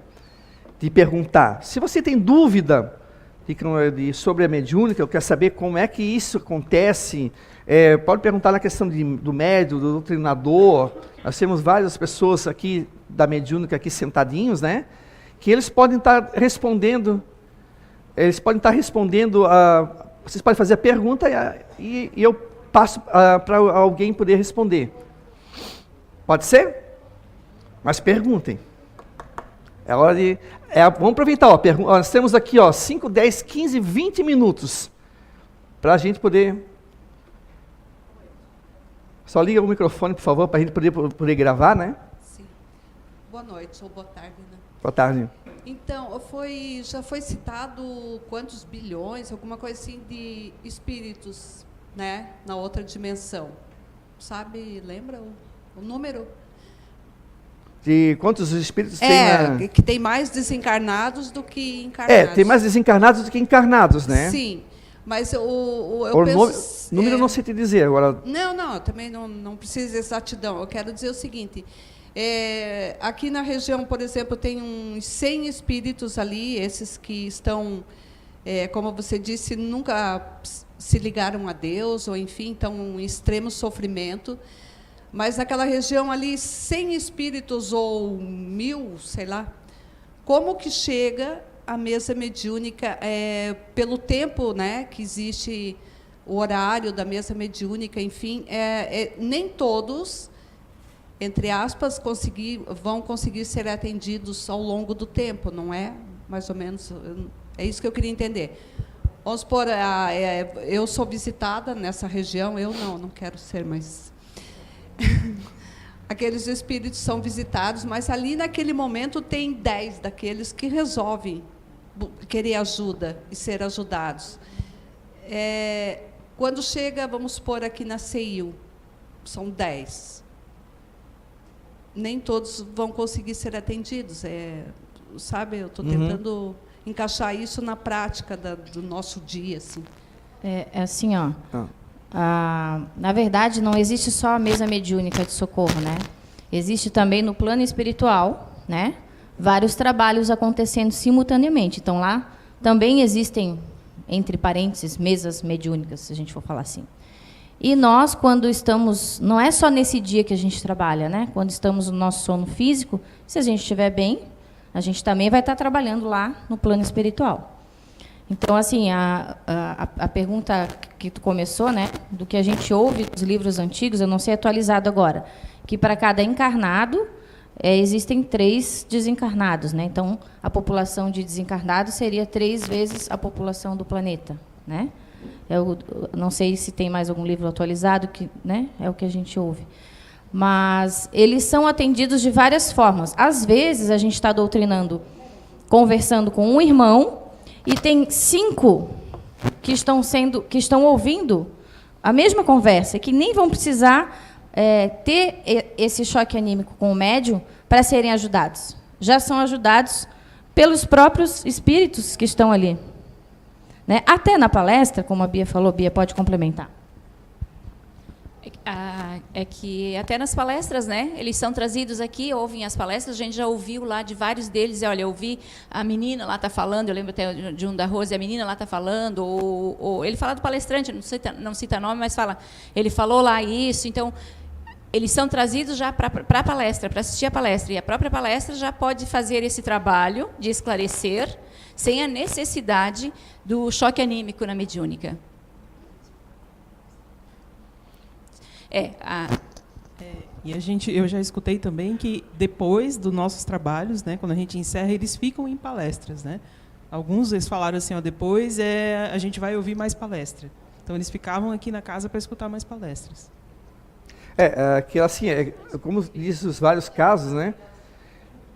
de perguntar. Se você tem dúvida sobre a mediúnica, eu quero saber como é que isso acontece, pode perguntar na questão do médium, do doutrinador. Nós temos várias pessoas aqui da mediúnica aqui sentadinhos, né? Que eles podem estar respondendo, vocês podem fazer a pergunta e eu passo para alguém poder responder. Pode ser? Mas perguntem. É hora de... vamos aproveitar, nós temos aqui 5, 10, 15, 20 minutos para a gente poder... Só liga o microfone, por favor, para a gente poder gravar, né? Sim. Boa noite, ou boa tarde, né? Boa tarde. Então, já foi citado quantos bilhões, alguma coisa assim, de espíritos, né, na outra dimensão. Sabe, lembra o número? De quantos espíritos tem que tem mais desencarnados do que encarnados. Tem mais desencarnados do que encarnados, né? Sim, mas número não sei te dizer agora. Não, também não precisa de exatidão. Eu quero dizer o seguinte, aqui na região, por exemplo, tem uns 100 espíritos ali, esses que estão, como você disse, nunca se ligaram a Deus, ou enfim, estão em extremo sofrimento. Mas naquela região ali, 100 espíritos ou 1000, sei lá, como que chega a mesa mediúnica, pelo tempo, né, que existe o horário da mesa mediúnica, enfim, nem todos, entre aspas, vão conseguir ser atendidos ao longo do tempo, não é? Mais ou menos, é isso que eu queria entender. Vamos supor, eu sou visitada nessa região, eu não quero ser, mas... Aqueles espíritos são visitados, mas ali naquele momento tem 10 daqueles que resolvem querer ajuda e ser ajudados. Quando chega, vamos supor, aqui na CEIU, são 10. Nem todos vão conseguir ser atendidos. sabe? Eu estou tentando encaixar isso na prática do nosso dia, assim. É assim, ó. Na verdade, não existe só a mesa mediúnica de socorro, né? Existe também no plano espiritual, né? Vários trabalhos acontecendo simultaneamente. Então, lá também existem, entre parênteses, mesas mediúnicas, se a gente for falar assim. E nós, quando estamos... Não é só nesse dia que a gente trabalha, né? Quando estamos no nosso sono físico, se a gente estiver bem, a gente também vai estar trabalhando lá no plano espiritual. Então, assim, a pergunta que tu começou, né, do que a gente ouve dos livros antigos, eu não sei atualizado agora, que para cada encarnado existem 3 desencarnados, né? Então, a população de desencarnados seria 3 vezes a população do planeta, né? Eu não sei se tem mais algum livro atualizado, que, né, é o que a gente ouve. Mas eles são atendidos de várias formas. Às vezes, a gente está doutrinando, conversando com um irmão, e tem 5 que estão ouvindo a mesma conversa, que nem vão precisar ter esse choque anímico com o médium para serem ajudados. Já são ajudados pelos próprios espíritos que estão ali. Né? Até na palestra, como a Bia falou, Bia pode complementar. É que até nas palestras, né, eles são trazidos aqui, ouvem as palestras, a gente já ouviu lá de vários deles, olha, eu ouvi a menina lá está falando, eu lembro até de um da Rose, a menina lá está falando, ou ele fala do palestrante, não cita nome, mas fala, ele falou lá isso, então, eles são trazidos já para a palestra, para assistir a palestra, e a própria palestra já pode fazer esse trabalho de esclarecer, sem a necessidade do choque anímico na mediúnica. E eu já escutei também que depois dos nossos trabalhos, né, quando a gente encerra, eles ficam em palestras, né? Alguns eles falaram assim, ó, depois a gente vai ouvir mais palestra. Então eles ficavam aqui na casa para escutar mais palestras. Que assim, como diz os vários casos, né?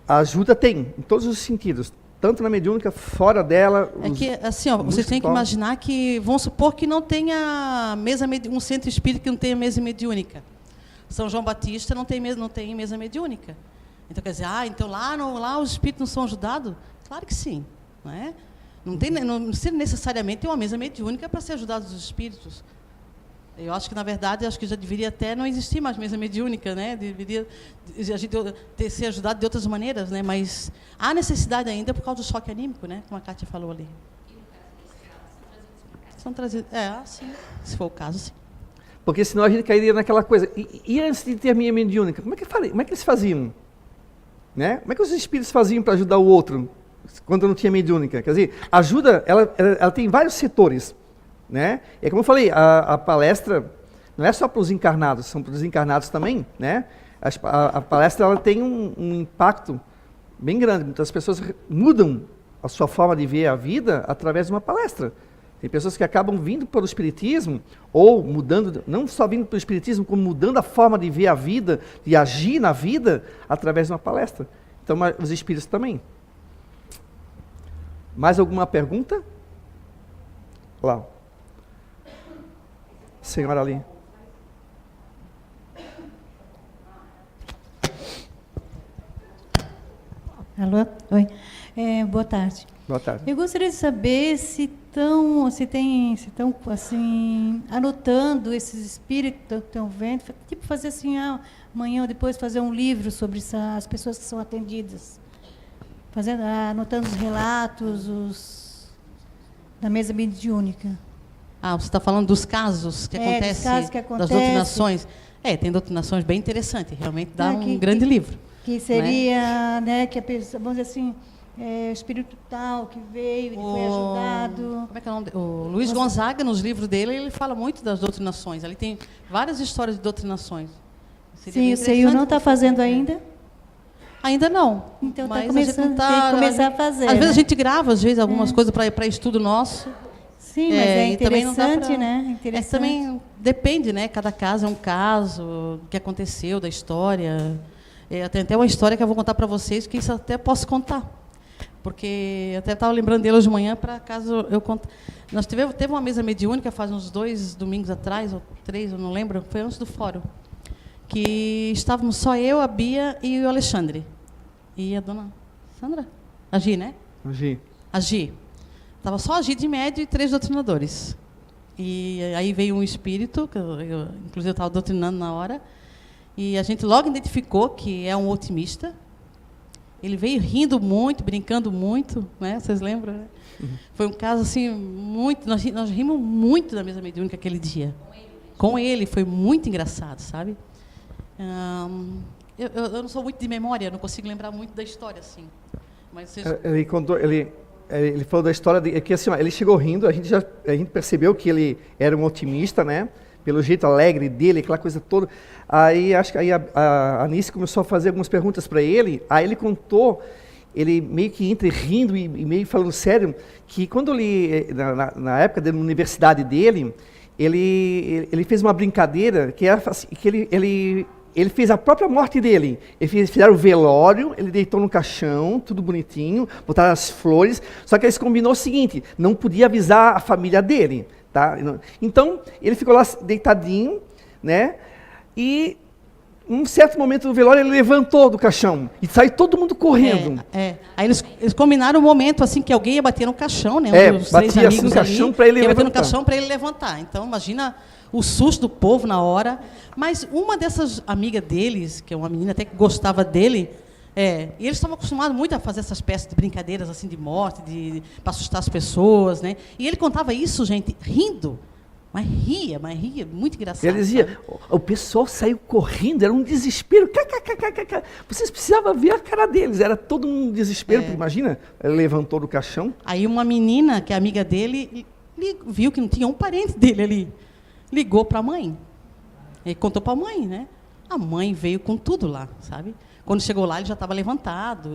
A ajuda tem em todos os sentidos, tanto na mediúnica, fora dela. Assim, ó, vocês têm que imaginar que, vamos supor que não tenha um centro espírita que não tenha mesa mediúnica. São João Batista não tem mesa mediúnica. Então, quer dizer, então lá os espíritos não são ajudados? Claro que sim. Não é? Não precisa necessariamente ter uma mesa mediúnica para ser ajudados os espíritos. Eu acho que, na verdade, acho que já deveria até não existir mais mesa mediúnica, né? Deveria a gente ser ajudado de outras maneiras, né? Mas há necessidade ainda por causa do choque anímico, né? Como a Kátia falou ali. São trazidos, sim. Se for o caso, sim. Porque senão a gente cairia naquela coisa. E antes de ter a minha mediúnica, como é que eles faziam? Né? Como é que os espíritos faziam para ajudar o outro quando não tinha mediúnica? Quer dizer, ajuda, ela tem vários setores. Né? É como eu falei, a palestra não é só para os encarnados, são para os encarnados também, né? A palestra ela tem um impacto bem grande. Muitas pessoas mudam a sua forma de ver a vida através de uma palestra. Tem pessoas que acabam vindo para o espiritismo, ou mudando, não só vindo para o espiritismo, como mudando a forma de ver a vida, de agir na vida, através de uma palestra. Então, os espíritos também. Mais alguma pergunta? Lá. Senhora ali. Alô? Oi. Boa tarde. Boa tarde. Eu gostaria de saber se estão assim, anotando esses espíritos que estão vendo, tipo fazer assim, amanhã ou depois fazer um livro sobre as pessoas que são atendidas. Anotando os relatos da mesa mediúnica. Você está falando dos casos que acontecem, das doutrinações. Tem doutrinações bem interessantes, realmente dá um grande livro. Que seria, né, que a pessoa, vamos dizer assim, espírito tal que veio, ele foi ajudado. Como é que é o nome? O Luiz Gonzaga, nos livros dele, ele fala muito das doutrinações. Ele tem várias histórias de doutrinações. Sim, o CEIU não está fazendo ainda? Ainda não. Então está começando, tem que começar a fazer. Às vezes a gente grava, algumas coisas para estudo nosso. Sim, mas é interessante, né? Interessante. Também depende, né? Cada caso é um caso, o que aconteceu, da história. Tem até uma história que eu vou contar para vocês, que isso até posso contar. Porque até estava lembrando dele hoje de manhã, para caso eu conte. Nós teve uma mesa mediúnica faz uns 2 domingos atrás, ou 3, eu não lembro, foi antes do fórum, que estávamos só eu, a Bia e o Alexandre. E a dona Sandra? Agi, né? Agi. Estava só Agi de médio e 3 doutrinadores. E aí veio um espírito, que inclusive eu estava doutrinando na hora, e a gente logo identificou que é um otimista. Ele veio rindo muito, brincando muito, né? Vocês lembram? Né? Foi um caso assim, muito. Nós rimos muito da mesa mediúnica aquele dia. Com ele, foi muito engraçado, sabe? Eu não sou muito de memória, não consigo lembrar muito da história, assim. Mas vocês... Ele contou, ele falou da história de que assim, ele chegou rindo, a gente percebeu que ele era um otimista, né? Pelo jeito alegre dele, aquela coisa toda. Aí acho que a Anice começou a fazer algumas perguntas para ele. Aí ele contou, ele meio que entre rindo e meio falando sério, que quando ele na época da universidade dele, ele fez uma brincadeira que era assim, que ele fez a própria morte dele. Fizeram o velório, ele deitou no caixão, tudo bonitinho, botaram as flores, só que eles combinou o seguinte, não podia avisar a família dele. Tá? Então, ele ficou lá deitadinho, né? E, num certo momento do velório, ele levantou do caixão e saiu todo mundo correndo. Aí eles combinaram um momento assim que alguém ia bater no caixão, né? Batia assim no caixão para ele levantar. Ia bater no caixão para ele levantar. Então, imagina o susto do povo na hora. Mas uma dessas amigas deles, que é uma menina até que gostava dele, e eles estavam acostumados muito a fazer essas espécies de brincadeiras assim de morte, para assustar as pessoas, né? E ele contava isso, gente, rindo. Mas ria, muito engraçado. Ele dizia, o pessoal saiu correndo, era um desespero. Vocês precisavam ver a cara deles, era todo um desespero. Imagina, ele levantou do caixão. Aí uma menina, que é amiga dele, viu que não tinha um parente dele ali. Ligou para a mãe. Ele contou para a mãe, né? A mãe veio com tudo lá, sabe? Quando chegou lá, ele já estava levantado.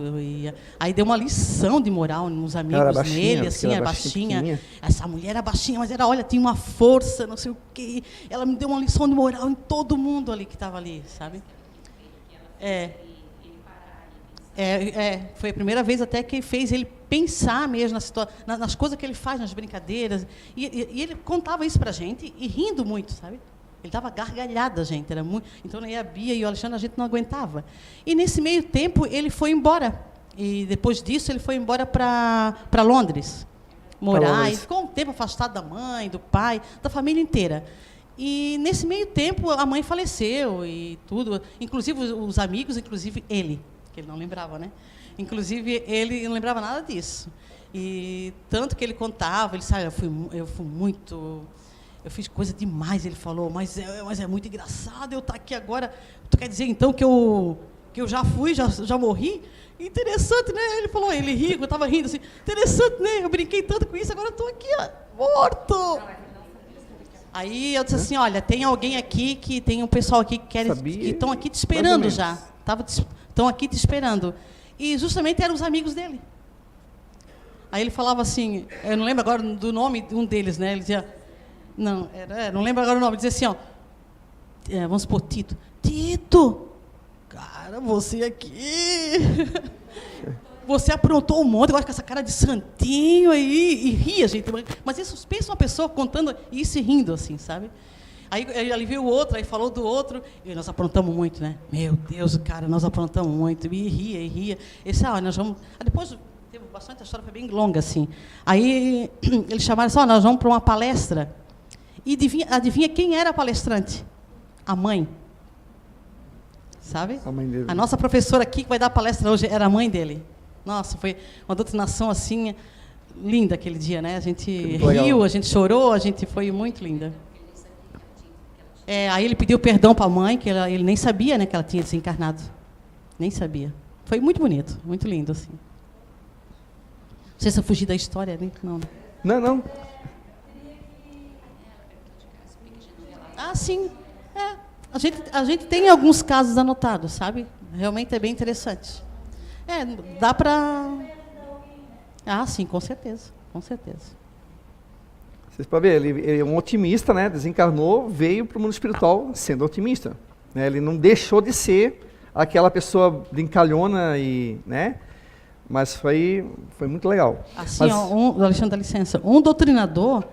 Aí deu uma lição de moral nos amigos dele, assim, era baixinha. Essa mulher era baixinha, mas olha, tinha uma força, não sei o quê. Ela me deu uma lição de moral em todo mundo ali que estava ali, sabe? Foi a primeira vez até que fez ele pensar mesmo nas coisas que ele faz, nas brincadeiras. E ele contava isso para a gente, e rindo muito, sabe? Ele estava gargalhada, gente. Era muito... Então, aí a Bia e o Alexandre, a gente não aguentava. E, nesse meio tempo, ele foi embora. E, depois disso, ele foi embora para Londres, morar. E ficou um tempo afastado da mãe, do pai, da família inteira. E, nesse meio tempo, a mãe faleceu e tudo. Inclusive, os amigos, inclusive ele, que ele não lembrava, né? Inclusive, ele não lembrava nada disso. E tanto que ele contava, ele sabe, eu fui muito... Eu fiz coisa demais, ele falou, mas é muito engraçado eu estar aqui agora. Tu quer dizer, então, que eu já fui, já morri? Interessante, né? Ele falou, ele riu, eu estava rindo assim. Interessante, né? Eu brinquei tanto com isso, agora eu estou aqui, morto. Aí eu disse assim, olha, tem alguém aqui, que tem um pessoal aqui que estão aqui te esperando já. Estão aqui te esperando. E justamente eram os amigos dele. Aí ele falava assim, eu não lembro agora do nome de um deles, né? Ele dizia... Não lembro agora o nome. Dizia assim, ó, vamos supor, Tito. Tito, cara, você aqui. Você aprontou um monte, agora com essa cara de santinho aí, e ria, gente. Mas isso, pensa uma pessoa contando e se rindo, assim, sabe? Aí ele viu o outro, aí falou do outro, e nós aprontamos muito, né? Meu Deus, cara, nós aprontamos muito. E ria. Esse, nós vamos... Depois teve bastante, a história foi bem longa, assim. Aí eles chamaram assim, nós vamos para uma palestra. E adivinha quem era a palestrante? A mãe. Sabe? A mãe dele. A nossa professora aqui, que vai dar a palestra hoje, era a mãe dele. Nossa, foi uma doutrinação assim, linda aquele dia, né? A gente riu, a gente chorou, foi muito linda. Aí ele pediu perdão para a mãe, que ele nem sabia, né, que ela tinha desencarnado. Nem sabia. Foi muito bonito, muito lindo, assim. Não sei se eu fugi da história, né? Não. Sim. A gente tem alguns casos anotados, sabe? Realmente é bem interessante. Dá para... sim, com certeza. Vocês podem ver, ele é um otimista, né? Desencarnou, veio para o mundo espiritual sendo otimista. Né? Ele não deixou de ser aquela pessoa brincalhona, né? Mas foi muito legal. Assim, Alexandre, dá licença. Um doutrinador,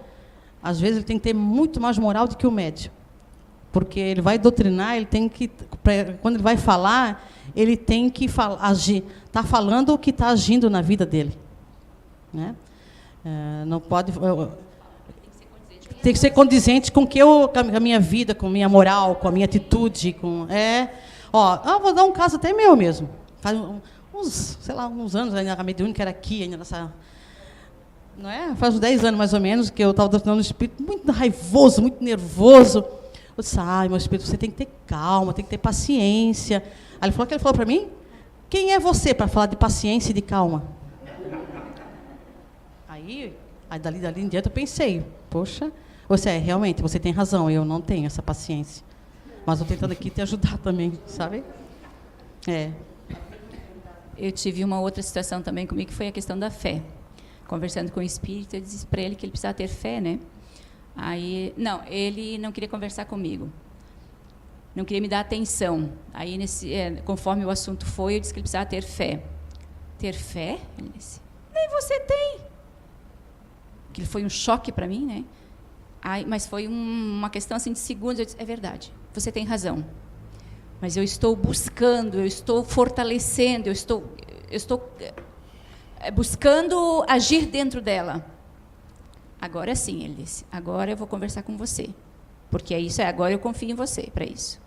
às vezes, ele tem que ter muito mais moral do que o médium. Porque ele vai doutrinar, ele tem que, quando ele vai falar, ele tem que agir, está falando o que está agindo na vida dele, né? Não pode, tem que ser condizente com a minha vida, com a minha moral, com a minha atitude, vou dar um caso até meu mesmo. Faz uns anos, a mediúnica era aqui, ainda nessa, não é? Faz uns 10 anos mais ou menos que eu estava doutrinando um espírito muito raivoso, muito nervoso. Eu disse, meu espírito, você tem que ter calma, tem que ter paciência. Aí ele falou para mim, quem é você para falar de paciência e de calma? Aí dali em diante eu pensei, poxa, realmente, você tem razão, eu não tenho essa paciência. Mas estou tentando aqui te ajudar também, sabe? Eu tive uma outra situação também comigo, que foi a questão da fé. Conversando com o espírito, eu disse para ele que ele precisava ter fé, né? Aí, não, ele não queria conversar comigo. Não queria me dar atenção. Aí, conforme o assunto foi, eu disse que ele precisava ter fé. Ter fé? Ele disse, nem você tem. Que foi um choque para mim, né? Mas foi uma questão assim, de segundos. Eu disse, é verdade, você tem razão. Mas eu estou buscando, eu estou fortalecendo, eu estou buscando agir dentro dela. Agora sim, ele disse, agora eu vou conversar com você. Porque agora eu confio em você para isso.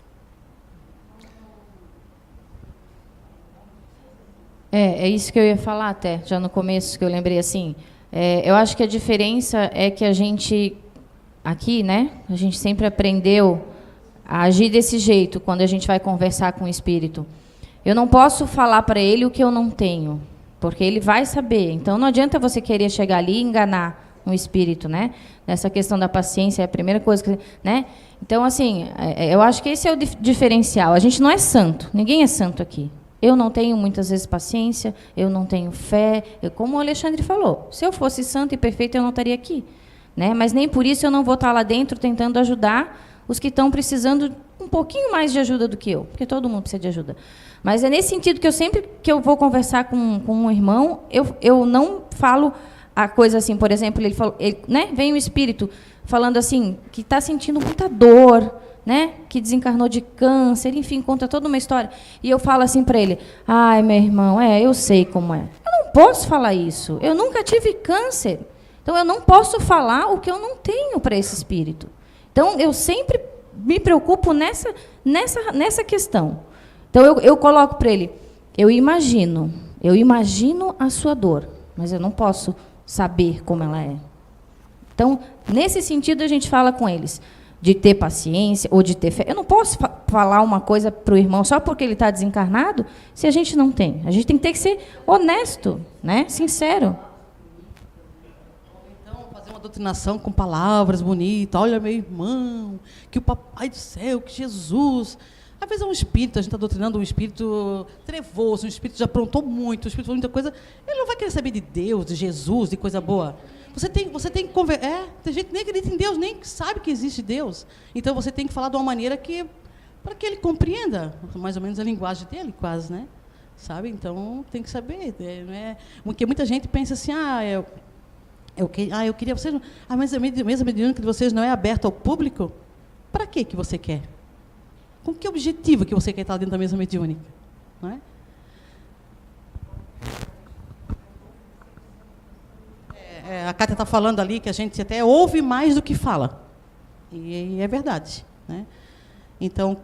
É isso que eu ia falar até, já no começo, que eu lembrei assim. Eu acho que a diferença é que a gente, aqui, né, a gente sempre aprendeu a agir desse jeito, quando a gente vai conversar com o espírito. Eu não posso falar para ele o que eu não tenho, porque ele vai saber. Então, não adianta você querer chegar ali e enganar um espírito, né? Nessa questão da paciência, é a primeira coisa que, né? Então, assim, eu acho que esse é o diferencial. A gente não é santo, ninguém é santo aqui. Eu não tenho, muitas vezes, paciência, eu não tenho fé. Como o Alexandre falou, se eu fosse santo e perfeito, eu não estaria aqui, né? Mas nem por isso eu não vou estar lá dentro tentando ajudar os que estão precisando um pouquinho mais de ajuda do que eu, porque todo mundo precisa de ajuda. Mas é nesse sentido que eu sempre que eu vou conversar com um irmão, eu não falo a coisa assim, por exemplo, ele falou, né, vem um espírito falando assim, que está sentindo muita dor, né, que desencarnou de câncer, enfim, conta toda uma história. E eu falo assim para ele, ai, meu irmão, eu sei como é. Eu não posso falar isso, eu nunca tive câncer. Então, eu não posso falar o que eu não tenho para esse espírito. Então, eu sempre me preocupo nessa questão. Então, eu coloco para ele, eu imagino a sua dor, mas eu não posso saber como ela é. Então, nesse sentido, a gente fala com eles, de ter paciência ou de ter fé. Eu não posso falar uma coisa para o irmão só porque ele está desencarnado, se a gente não tem. A gente tem que ter que ser honesto, né? Sincero. Uma doutrinação com palavras bonitas, olha, meu irmão, que o Papai do Céu, que Jesus. Às vezes é um espírito, a gente está doutrinando um espírito trevoso, um espírito que já aprontou muito, um espírito que muita coisa. Ele não vai querer saber de Deus, de Jesus, de coisa boa. Você tem que conversar. Tem gente que nem acredita em Deus, nem sabe que existe Deus. Então você tem que falar de uma maneira para que ele compreenda, mais ou menos a linguagem dele, quase, né? Sabe? Então tem que saber. Porque muita gente pensa assim, eu queria vocês. Mas a mesa mediúnica de vocês não é aberta ao público? Para que você quer? Com que objetivo que você quer estar dentro da mesa mediúnica? Não é? A Cátia está falando ali que a gente até ouve mais do que fala. E é verdade, né? Então,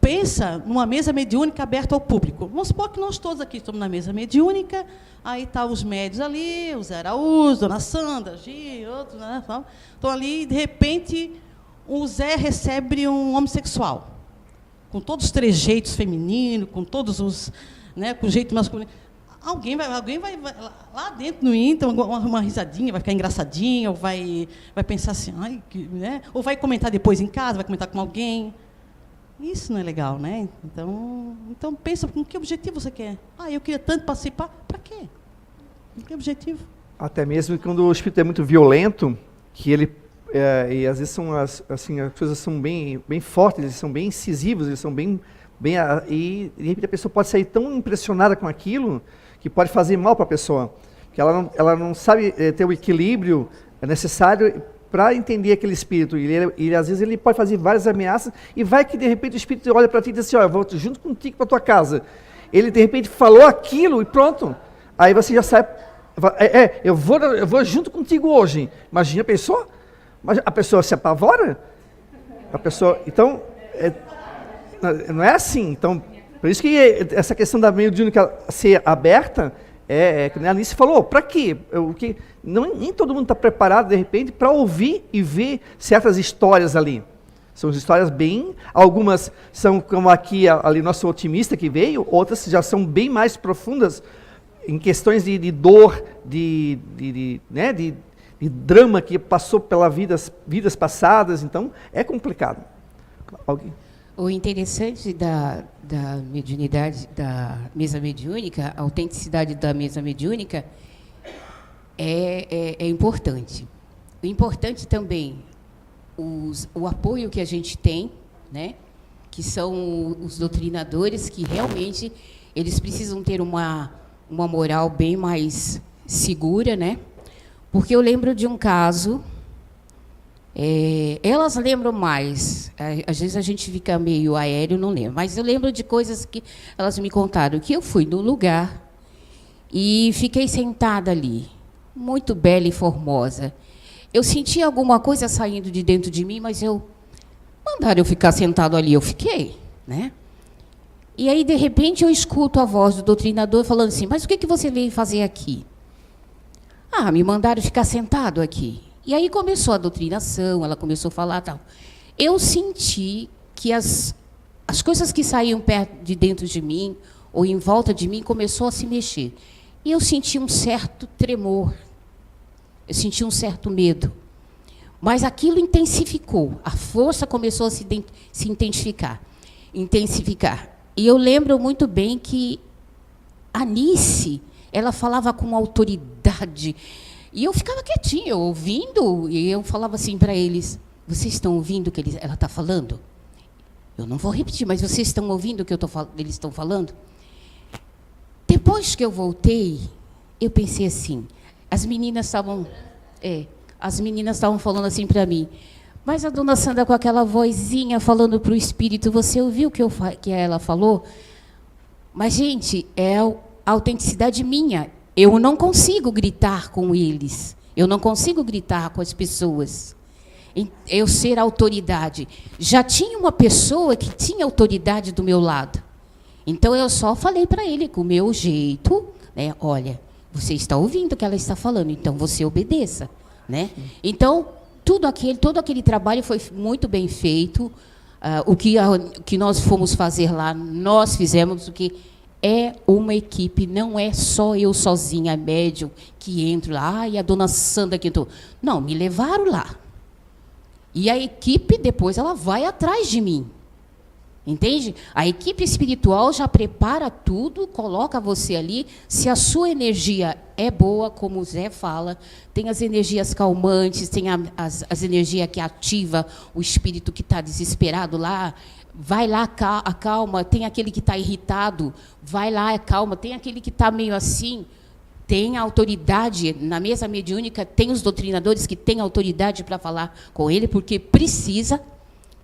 pensa numa mesa mediúnica aberta ao público. Vamos supor que nós todos aqui estamos na mesa mediúnica, aí estão os médios ali, o Zé Araújo, Dona Sandra, Gi, outros, né? Estão ali e, de repente, o Zé recebe um homossexual, com todos os trejeitos femininos, com todos os, né, com o jeito masculino. Alguém vai lá dentro no então uma risadinha, vai ficar engraçadinha, ou vai pensar assim, né? Ou vai comentar depois em casa, vai comentar com alguém. Isso não é legal, né? Então pensa, com que objetivo você quer? Eu queria tanto participar, para quê? Com que objetivo? Até mesmo quando o espírito é muito violento, que ele e às vezes são as coisas são bem fortes, eles são bem incisivos, eles são bem e de repente a pessoa pode sair tão impressionada com aquilo que pode fazer mal para a pessoa, que ela não sabe ter o equilíbrio necessário para entender aquele espírito. Ele, às vezes, ele pode fazer várias ameaças e vai que, de repente, o espírito olha para ti e diz assim, eu vou junto contigo para tua casa. Ele, de repente, falou aquilo e pronto. Aí você já sabe, eu vou junto contigo hoje. Imagina a pessoa, mas a pessoa se apavora. Então, não é assim. Então, por isso que essa questão da mediúnica ser aberta, que a Alice falou, para quê? Nem todo mundo está preparado, de repente, para ouvir e ver certas histórias ali. São histórias algumas são como ali nosso otimista que veio, outras já são bem mais profundas, em questões de dor, de drama que passou pelas vidas passadas, então é complicado. Alguém? O interessante da mediunidade, da mesa mediúnica, a autenticidade da mesa mediúnica é importante. O importante também, o apoio que a gente tem, né, que são os doutrinadores, que realmente eles precisam ter uma moral bem mais segura, né? Porque eu lembro de um caso, elas lembram mais, às vezes a gente fica meio aéreo, não lembro, mas eu lembro de coisas que elas me contaram, que eu fui num lugar e fiquei sentada ali, muito bela e formosa. Eu senti alguma coisa saindo de dentro de mim, mas mandaram eu ficar sentado ali, eu fiquei, né? E aí, de repente, eu escuto a voz do doutrinador falando assim, mas o que você veio fazer aqui? Me mandaram ficar sentado aqui. E aí começou a doutrinação, ela começou a falar tal. Eu senti que as coisas que saíam perto de dentro de mim, ou em volta de mim, começou a se mexer. E eu senti um certo tremor, eu senti um certo medo. Mas aquilo intensificou, a força começou a se intensificar. E eu lembro muito bem que a Anice, ela falava com autoridade, e eu ficava quietinha, ouvindo, e eu falava assim para eles, vocês estão ouvindo o que ela está falando? Eu não vou repetir, mas vocês estão ouvindo o que eles estão falando? Depois que eu voltei, eu pensei assim, as meninas estavam falando assim para mim, mas a dona Sandra com aquela vozinha falando para o espírito, você ouviu o que ela falou? Mas, gente, é a autenticidade minha. Eu não consigo gritar com eles. Eu não consigo gritar com as pessoas. Eu ser autoridade. Já tinha uma pessoa que tinha autoridade do meu lado. Então, eu só falei para ele, com o meu jeito, né, olha, você está ouvindo o que ela está falando, então você obedeça. Né? Então, todo aquele trabalho foi muito bem feito. O que nós fomos fazer lá, nós fizemos, porque é uma equipe, não é só eu sozinha, médium, que entro lá, e a dona Sandra que entrou. Não, me levaram lá. E a equipe, depois, ela vai atrás de mim. Entende? A equipe espiritual já prepara tudo, coloca você ali. Se a sua energia é boa, como o Zé fala, tem as energias calmantes, tem as energias que ativa o espírito que está desesperado lá, vai lá, acalma. Tem aquele que está irritado, vai lá, acalma. Tem aquele que está meio assim, tem a autoridade. Na mesa mediúnica, tem os doutrinadores que têm autoridade para falar com ele, porque precisa.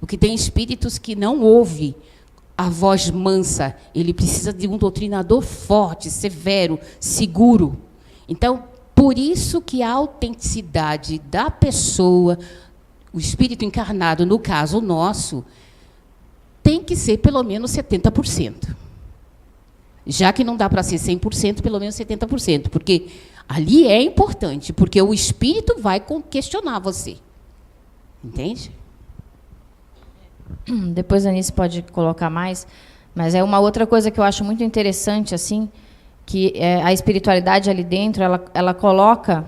Porque tem espíritos que não ouvem a voz mansa. Ele precisa de um doutrinador forte, severo, seguro. Então, por isso que a autenticidade da pessoa, o espírito encarnado, no caso nosso, tem que ser pelo menos 70%. Já que não dá para ser 100%, pelo menos 70%. Porque ali é importante, porque o espírito vai questionar você. Entende? Depois a Anice pode colocar mais, mas é uma outra coisa que eu acho muito interessante, assim, que a espiritualidade ali dentro, ela coloca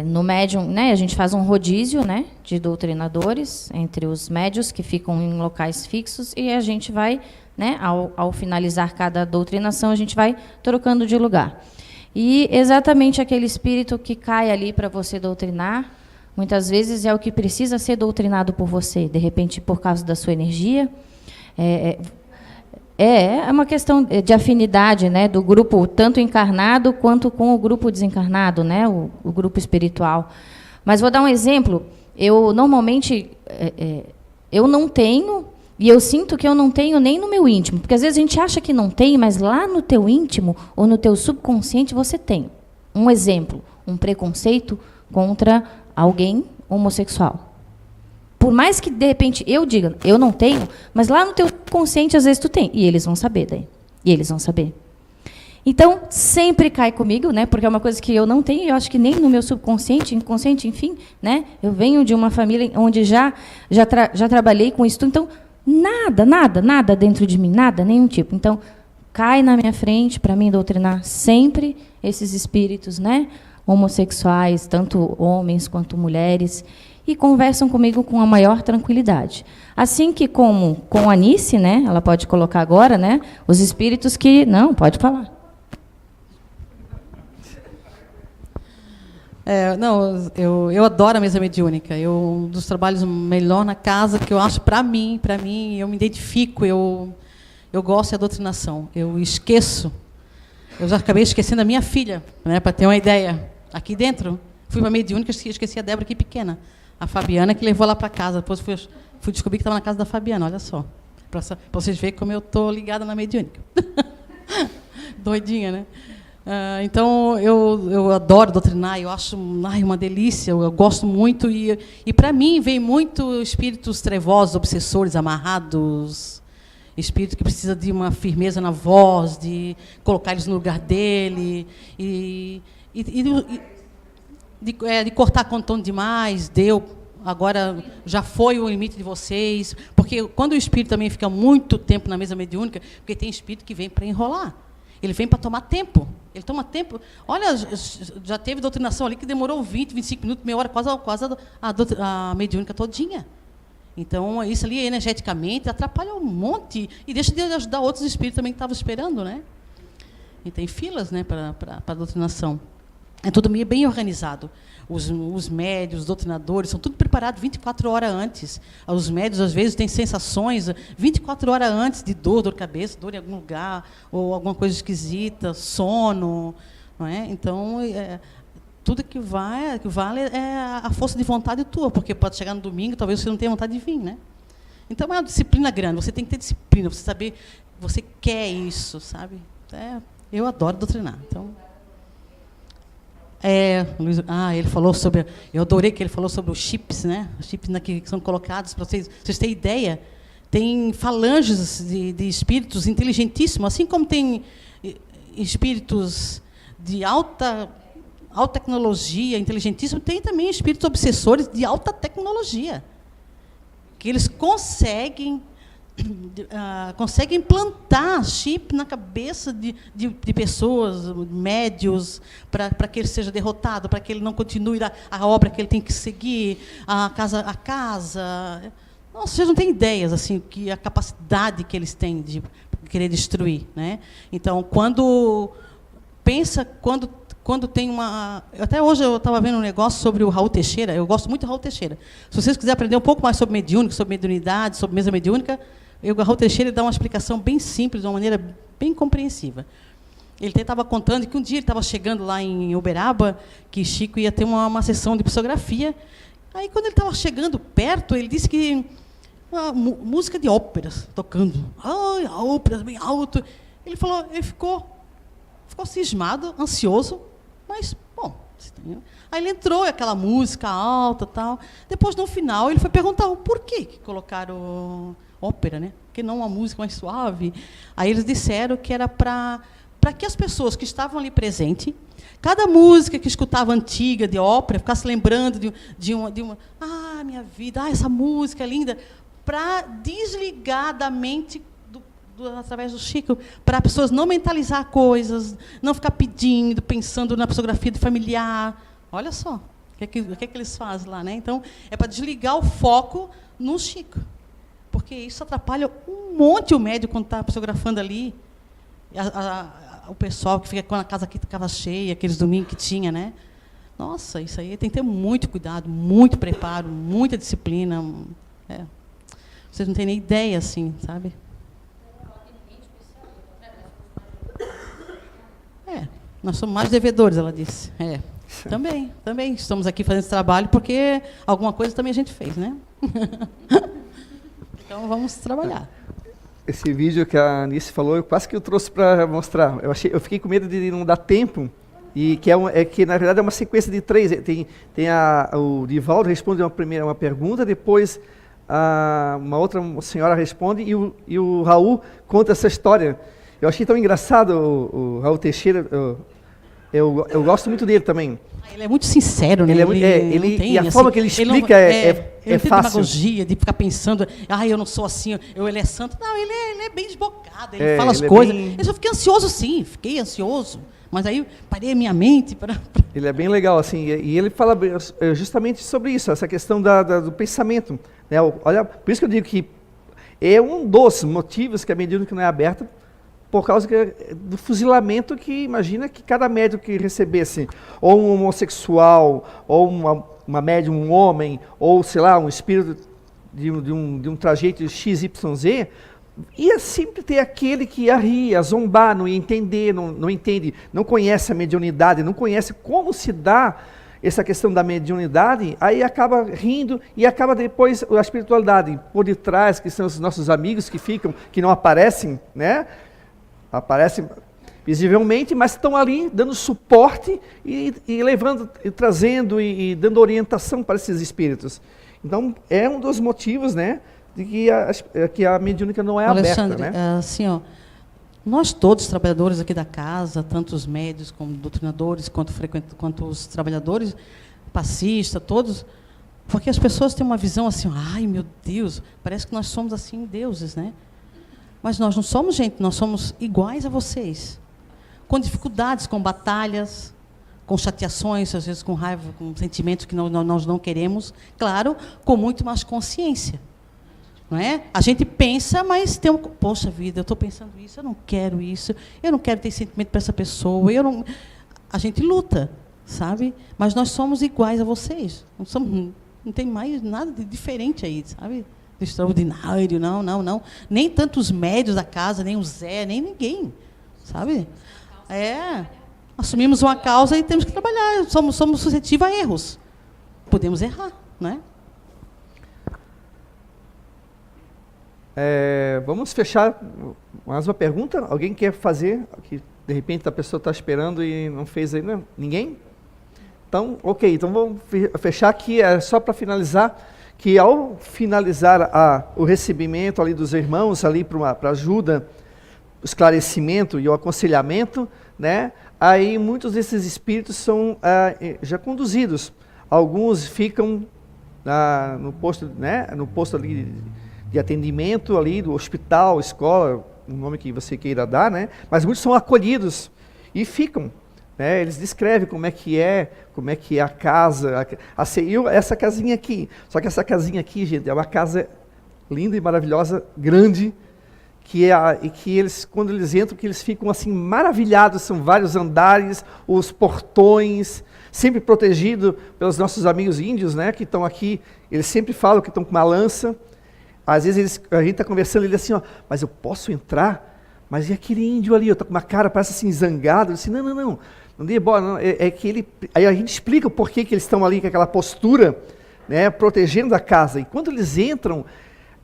no médium, né, a gente faz um rodízio, né, de doutrinadores entre os médios que ficam em locais fixos, e a gente vai, né, ao finalizar cada doutrinação, a gente vai trocando de lugar. E exatamente aquele espírito que cai ali para você doutrinar, muitas vezes é o que precisa ser doutrinado por você, de repente por causa da sua energia. É uma questão de afinidade, né, do grupo tanto encarnado quanto com o grupo desencarnado, né, o grupo espiritual. Mas vou dar um exemplo. eu normalmente eu não tenho, e eu sinto que eu não tenho nem no meu íntimo, porque às vezes a gente acha que não tem, mas lá no teu íntimo ou no teu subconsciente você tem. Um exemplo, um preconceito contra alguém homossexual. Por mais que, de repente, eu diga, eu não tenho, mas lá no teu consciente, às vezes, tu tem. E eles vão saber daí. E eles vão saber. Então, sempre cai comigo, né? Porque é uma coisa que eu não tenho, e eu acho que nem no meu subconsciente, inconsciente, enfim, né? Eu venho de uma família onde já trabalhei com isso. Então, nada dentro de mim, nada, nenhum tipo. Então, cai na minha frente para mim doutrinar sempre esses espíritos, né? Homossexuais, tanto homens quanto mulheres, e conversam comigo com a maior tranquilidade. Assim que como com a Anice, né, ela pode colocar agora, né, os espíritos que... Não, pode falar. Eu adoro a mesa mediúnica. Um dos trabalhos melhor na casa que eu acho para mim, eu me identifico, eu gosto da doutrinação. Eu já acabei esquecendo a minha filha, né, para ter uma ideia. Aqui dentro, fui para a mediúnica, esqueci a Débora aqui pequena. A Fabiana que levou lá para casa. Depois fui descobrir que estava na casa da Fabiana, olha só. Para vocês verem como eu estou ligada na mediúnica. Doidinha, né? Então, eu adoro doutrinar, eu acho uma delícia, eu gosto muito. E para mim, vem muito espíritos trevosos, obsessores, amarrados, espírito que precisa de uma firmeza na voz, de colocar eles no lugar dele, de cortar com demais, deu, agora já foi o limite de vocês. Porque quando o espírito também fica muito tempo na mesa mediúnica, porque tem espírito que vem para enrolar, ele vem para tomar tempo. Ele toma tempo. Olha, já teve doutrinação ali que demorou 20, 25 minutos, meia hora, quase a mediúnica todinha. Então, isso ali, energeticamente, atrapalha um monte e deixa de ajudar outros espíritos também que estavam esperando, né? E tem filas, né, para a doutrinação. É tudo meio bem organizado. Os médios, os doutrinadores, são tudo preparados 24 horas antes. Os médios, às vezes, têm sensações 24 horas antes de dor de cabeça, dor em algum lugar, ou alguma coisa esquisita, sono. Não é? Então, tudo que vale é a força de vontade tua, porque pode chegar no domingo, talvez você não tenha vontade de vir. Né? Então, é uma disciplina grande. Você tem que ter disciplina, você saber, você quer isso, sabe? Eu adoro doutrinar. Então... ele falou sobre... Eu adorei que ele falou sobre os chips, né? Os chips que são colocados, para vocês terem ideia. Tem falanges de espíritos inteligentíssimos, assim como tem espíritos de alta tecnologia, inteligentíssimos, tem também espíritos obsessores de alta tecnologia, que eles conseguem implantar chip na cabeça de pessoas, médios, para que ele seja derrotado, para que ele não continue a obra que ele tem que seguir, a casa. Nossa, vocês não têm ideias assim, que a capacidade que eles têm de querer destruir. Né? Então, quando tem uma... Até hoje eu estava vendo um negócio sobre o Raul Teixeira, eu gosto muito do Raul Teixeira. Se vocês quiserem aprender um pouco mais sobre mediúnica, sobre mediunidade, sobre mesa mediúnica, o Raul Teixeira dá uma explicação bem simples, de uma maneira bem compreensiva. Ele estava contando que um dia ele estava chegando lá em Uberaba, que Chico ia ter uma sessão de psicografia. Aí, quando ele estava chegando perto, ele disse que uma música de óperas tocando. Ai, a ópera bem alto. Ele ficou cismado, ansioso, mas, bom... Aí ele entrou, aquela música alta, tal. Depois, no final, ele foi perguntar o porquê que colocaram ópera, né? Porque não uma música mais suave. Aí eles disseram que era para que as pessoas que estavam ali presentes, cada música que escutava antiga de ópera, ficasse lembrando de uma... Ah, minha vida, essa música é linda, para desligar da mente através do Chico, para as pessoas não mentalizar coisas, não ficar pedindo, pensando na psicografia de familiar. Olha só, o que eles fazem lá, né? Então, é para desligar o foco no Chico, porque isso atrapalha um monte o médium quando está psicografando ali, o pessoal que fica quando a casa aqui ficava cheia, aqueles domingos que tinha, né? Nossa, isso aí tem que ter muito cuidado, muito preparo, muita disciplina. Vocês não têm nem ideia, assim, sabe? Nós somos mais devedores, ela disse. Também. Estamos aqui fazendo esse trabalho porque alguma coisa também a gente fez, né? Então, vamos trabalhar. Esse vídeo que a Anice falou, eu quase que eu trouxe para mostrar. Eu fiquei com medo de não dar tempo, e que na verdade é uma sequência de 3. O Divaldo responde uma pergunta, depois uma outra senhora responde, e o Raul conta essa história. Eu achei tão engraçado o Raul Teixeira. Eu gosto muito dele também. Ele é muito sincero, né? E a forma que ele explica é tem fácil. demagogia de ficar pensando, eu não sou assim, ele é santo. Não, ele é bem desbocado, ele fala as coisas. Eu só fiquei ansioso, sim, Mas aí parei a minha mente para... Ele é bem legal, assim, e ele fala justamente sobre isso, essa questão do pensamento. Né? Olha, por isso que eu digo que é um dos motivos que a mediúnica não é aberta, por causa do fuzilamento que imagina que cada médium que recebesse, ou um homossexual, ou uma médium, um homem, ou, sei lá, um espírito de um trajeto XYZ, ia sempre ter aquele que ia rir, ia zombar, não ia entender, não entende, não conhece a mediunidade, não conhece como se dá essa questão da mediunidade, aí acaba rindo e acaba depois a espiritualidade por detrás, que são os nossos amigos que ficam, que não aparecem, né? Aparecem visivelmente, mas estão ali dando suporte e levando, e trazendo e dando orientação para esses espíritos. Então, é um dos motivos, né, de que a mediúnica não é Alexandre, aberta, né? Assim, nós todos, trabalhadores aqui da casa, tanto os médios como doutrinadores, quanto os trabalhadores, passistas, todos, porque as pessoas têm uma visão assim, ai meu Deus, parece que nós somos assim deuses, né? Mas nós não somos, gente, nós somos iguais a vocês. Com dificuldades, com batalhas, com chateações, às vezes com raiva, com sentimentos que nós não queremos, claro, com muito mais consciência. Não é? A gente pensa, mas tem poxa vida, eu estou pensando isso, eu não quero ter sentimento para essa pessoa, a gente luta, sabe? Mas nós somos iguais a vocês. Não tem mais nada de diferente aí, sabe? Extraordinário, não. Nem tanto os médios da casa, nem o Zé, nem ninguém, sabe? Assumimos uma causa e temos que trabalhar. Somos suscetíveis a erros. Podemos errar, né? Vamos fechar mais uma pergunta. Alguém quer fazer? Que de repente a pessoa está esperando e não fez ainda? Ninguém? Então, ok. Então vamos fechar aqui, só para finalizar, que ao finalizar o recebimento ali dos irmãos ali para ajuda, o esclarecimento e o aconselhamento, né? Aí muitos desses espíritos são já conduzidos. Alguns ficam no posto, né? No posto ali de atendimento ali do hospital, escola, o nome que você queira dar, né? Mas muitos são acolhidos e ficam. Né? Eles descrevem como é que é a casa, essa casinha aqui. Só que essa casinha aqui, gente, é uma casa linda e maravilhosa, grande, e que eles, quando eles entram, que eles ficam assim maravilhados, são vários andares, os portões, sempre protegidos pelos nossos amigos índios, né, que estão aqui, eles sempre falam que estão com uma lança. Às vezes a gente está conversando, ele diz assim, mas eu posso entrar? Mas e aquele índio ali, está com uma cara, parece assim, zangado. Eu disse, não dê bola, não. É que ele... Aí a gente explica o porquê que eles estão ali com aquela postura, né, protegendo a casa. E quando eles entram,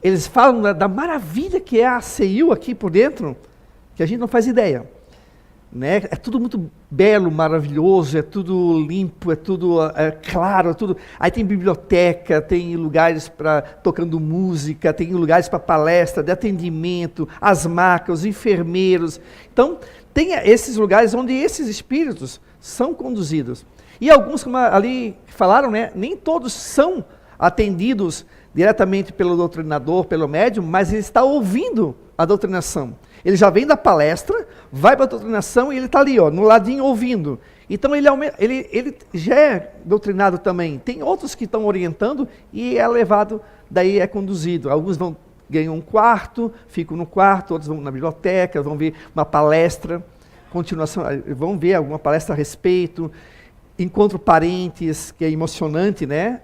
eles falam da maravilha que é a ACIU aqui por dentro, que a gente não faz ideia. Né? É tudo muito belo, maravilhoso, é tudo limpo, é tudo claro, é tudo. Aí tem biblioteca, tem lugares para tocando música, tem lugares para palestra, de atendimento, as macas, os enfermeiros. Então, tem esses lugares onde esses espíritos são conduzidos. E alguns, como ali falaram, né, nem todos são atendidos diretamente pelo doutrinador, pelo médium, mas ele está ouvindo a doutrinação. Ele já vem da palestra, vai para a doutrinação e ele está ali, no ladinho, ouvindo. Então, ele já é doutrinado também. Tem outros que estão orientando e é levado, daí é conduzido. Alguns ganham um quarto, ficam no quarto, outros vão na biblioteca, vão ver uma palestra, continuação, vão ver alguma palestra a respeito, encontro parentes, que é emocionante, né?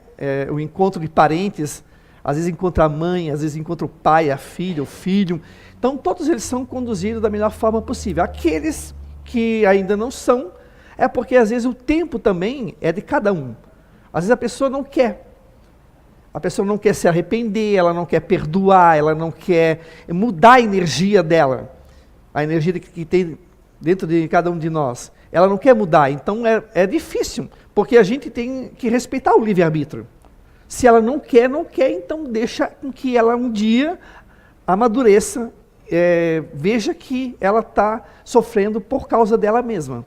O encontro de parentes, às vezes encontra a mãe, às vezes encontra o pai, a filha, o filho. Então, todos eles são conduzidos da melhor forma possível. Aqueles que ainda não são, É porque às vezes o tempo também é de cada um. Às vezes a pessoa não quer. A pessoa não quer se arrepender, ela não quer perdoar, ela não quer mudar a energia dela. A energia que tem dentro de cada um de nós. Ela não quer mudar, então é difícil, porque a gente tem que respeitar o livre-arbítrio. Se ela não quer, então deixa com que ela um dia amadureça, veja que ela está sofrendo por causa dela mesma.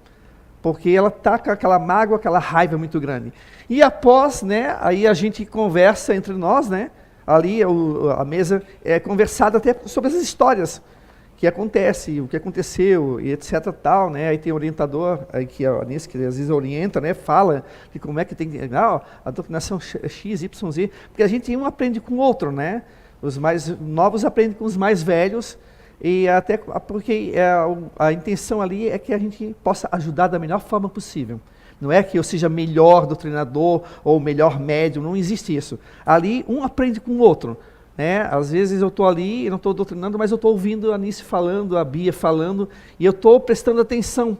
Porque ela está com aquela mágoa, aquela raiva muito grande. E após, né, aí a gente conversa entre nós, né, ali a mesa é conversada até sobre as histórias que acontece, o que aconteceu, e etc. tal, né? Aí tem orientador, aí que a Anice, que às vezes orienta, né? Fala de como é que tem que. A doutrinação X, Y, Z, porque a gente um aprende com o outro, né? Os mais novos aprendem com os mais velhos, e até porque a intenção ali é que a gente possa ajudar da melhor forma possível. Não é que eu seja melhor doutrinador ou melhor médium, não existe isso. Ali um aprende com o outro. Né? Às vezes eu estou ali, eu não estou doutrinando, mas eu estou ouvindo a Anice falando, a Bia falando, e eu estou prestando atenção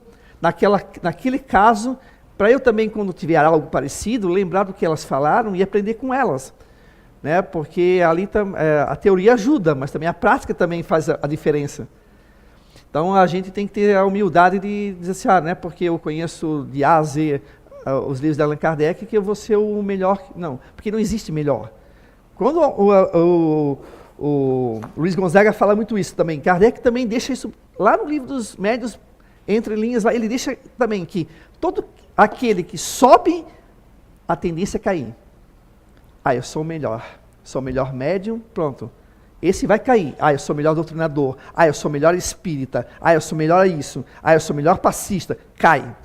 naquele caso, para eu também, quando tiver algo parecido, lembrar do que elas falaram e aprender com elas. Né? Porque ali a teoria ajuda, mas também a prática também faz a diferença. Então a gente tem que ter a humildade de dizer assim, né? Porque eu conheço de A a Z os livros de Allan Kardec, que eu vou ser o melhor. Não, porque não existe melhor. Quando o Luiz Gonzaga fala muito isso também, Kardec também deixa isso, lá no livro dos médios, entre linhas, lá, ele deixa também que todo aquele que sobe, a tendência é cair. Eu sou o melhor médium, pronto. Esse vai cair. Eu sou o melhor doutrinador. Eu sou o melhor espírita. Eu sou o melhor isso. Eu sou o melhor passista. Cai.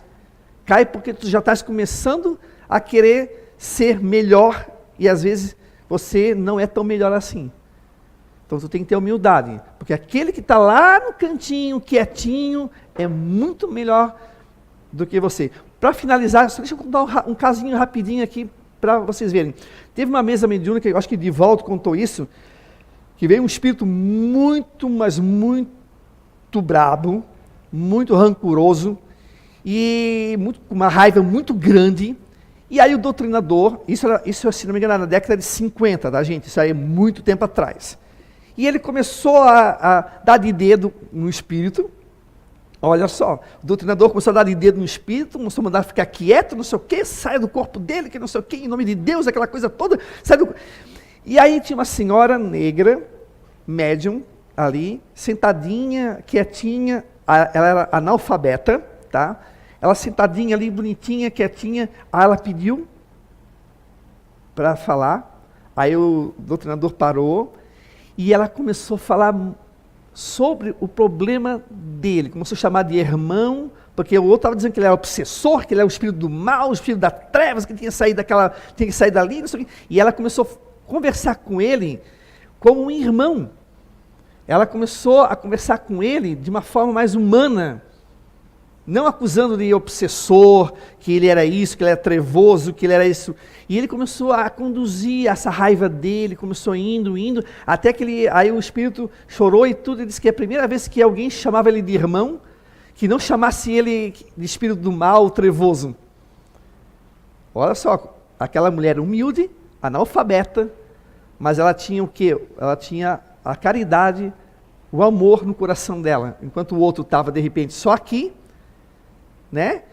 Cai porque tu já estás começando a querer ser melhor e às vezes você não é tão melhor assim. Então tu tem que ter humildade, porque aquele que está lá no cantinho, quietinho, é muito melhor do que você. Para finalizar, só deixa eu contar um casinho rapidinho aqui para vocês verem. Teve uma mesa mediúnica, eu acho que Divaldo contou isso, que veio um espírito muito, mas muito brabo, muito rancoroso, e com uma raiva muito grande. E aí o doutrinador, isso se não me engano, na década de 50, tá, gente? Isso aí é muito tempo atrás. E ele começou a dar de dedo no espírito. Olha só, o doutrinador começou a dar de dedo no espírito, começou a mandar ficar quieto, não sei o quê, sai do corpo dele, que não sei o quê, em nome de Deus, aquela coisa toda. E aí tinha uma senhora negra, médium, ali, sentadinha, quietinha, ela era analfabeta, tá? Ela sentadinha ali, bonitinha, quietinha, aí ela pediu para falar, aí o doutrinador parou, e ela começou a falar sobre o problema dele, começou a chamar de irmão, porque o outro estava dizendo que ele era obsessor, que ele era o espírito do mal, o espírito das trevas, que tinha que sair dali, não sei o quê. E ela começou a conversar com ele como um irmão. Ela começou a conversar com ele de uma forma mais humana, não acusando de obsessor, que ele era isso, que ele era trevoso, que ele era isso. E ele começou a conduzir essa raiva dele, começou indo, até que aí o espírito chorou e tudo, e disse que é a primeira vez que alguém chamava ele de irmão, que não chamasse ele de espírito do mal, trevoso. Olha só, aquela mulher humilde, analfabeta, mas ela tinha o quê? Ela tinha a caridade, o amor no coração dela, enquanto o outro estava, de repente, só aqui, né?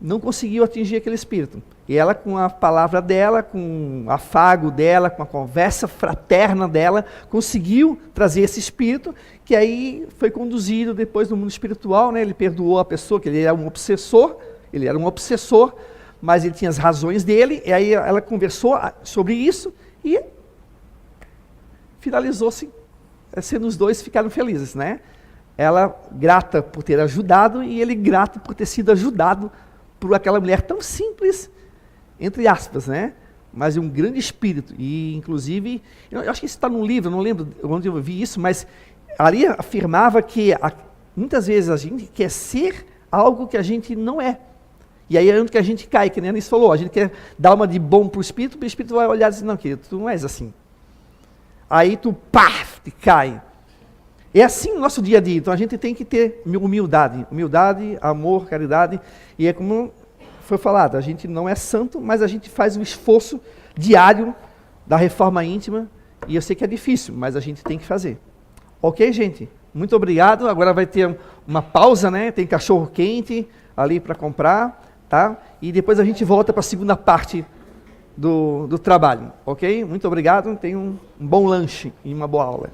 Não conseguiu atingir aquele espírito. E ela, com a palavra dela, com o afago dela, com a conversa fraterna dela, conseguiu trazer esse espírito, que aí foi conduzido depois no mundo espiritual, né? Ele perdoou a pessoa, que ele era um obsessor, mas ele tinha as razões dele, e aí ela conversou sobre isso, e finalizou-se, sendo os dois ficaram felizes, né? Ela grata por ter ajudado e ele grato por ter sido ajudado por aquela mulher tão simples, entre aspas, né? Mas um grande espírito. E, inclusive, eu acho que isso está num livro, não lembro onde eu vi isso, mas ali afirmava que muitas vezes a gente quer ser algo que a gente não é. E aí é onde que a gente cai, que nem a Anice falou, a gente quer dar uma de bom para o espírito vai olhar e dizer, não, querido, tu não és assim. Aí tu, te cai. É assim no nosso dia a dia, então a gente tem que ter humildade, amor, caridade, e é como foi falado, a gente não é santo, mas a gente faz um esforço diário da reforma íntima, e eu sei que é difícil, mas a gente tem que fazer. Ok, gente? Muito obrigado. Agora vai ter uma pausa, né? Tem cachorro quente ali para comprar, tá? E depois a gente volta para a segunda parte do trabalho, ok? Muito obrigado, tenham um bom lanche e uma boa aula.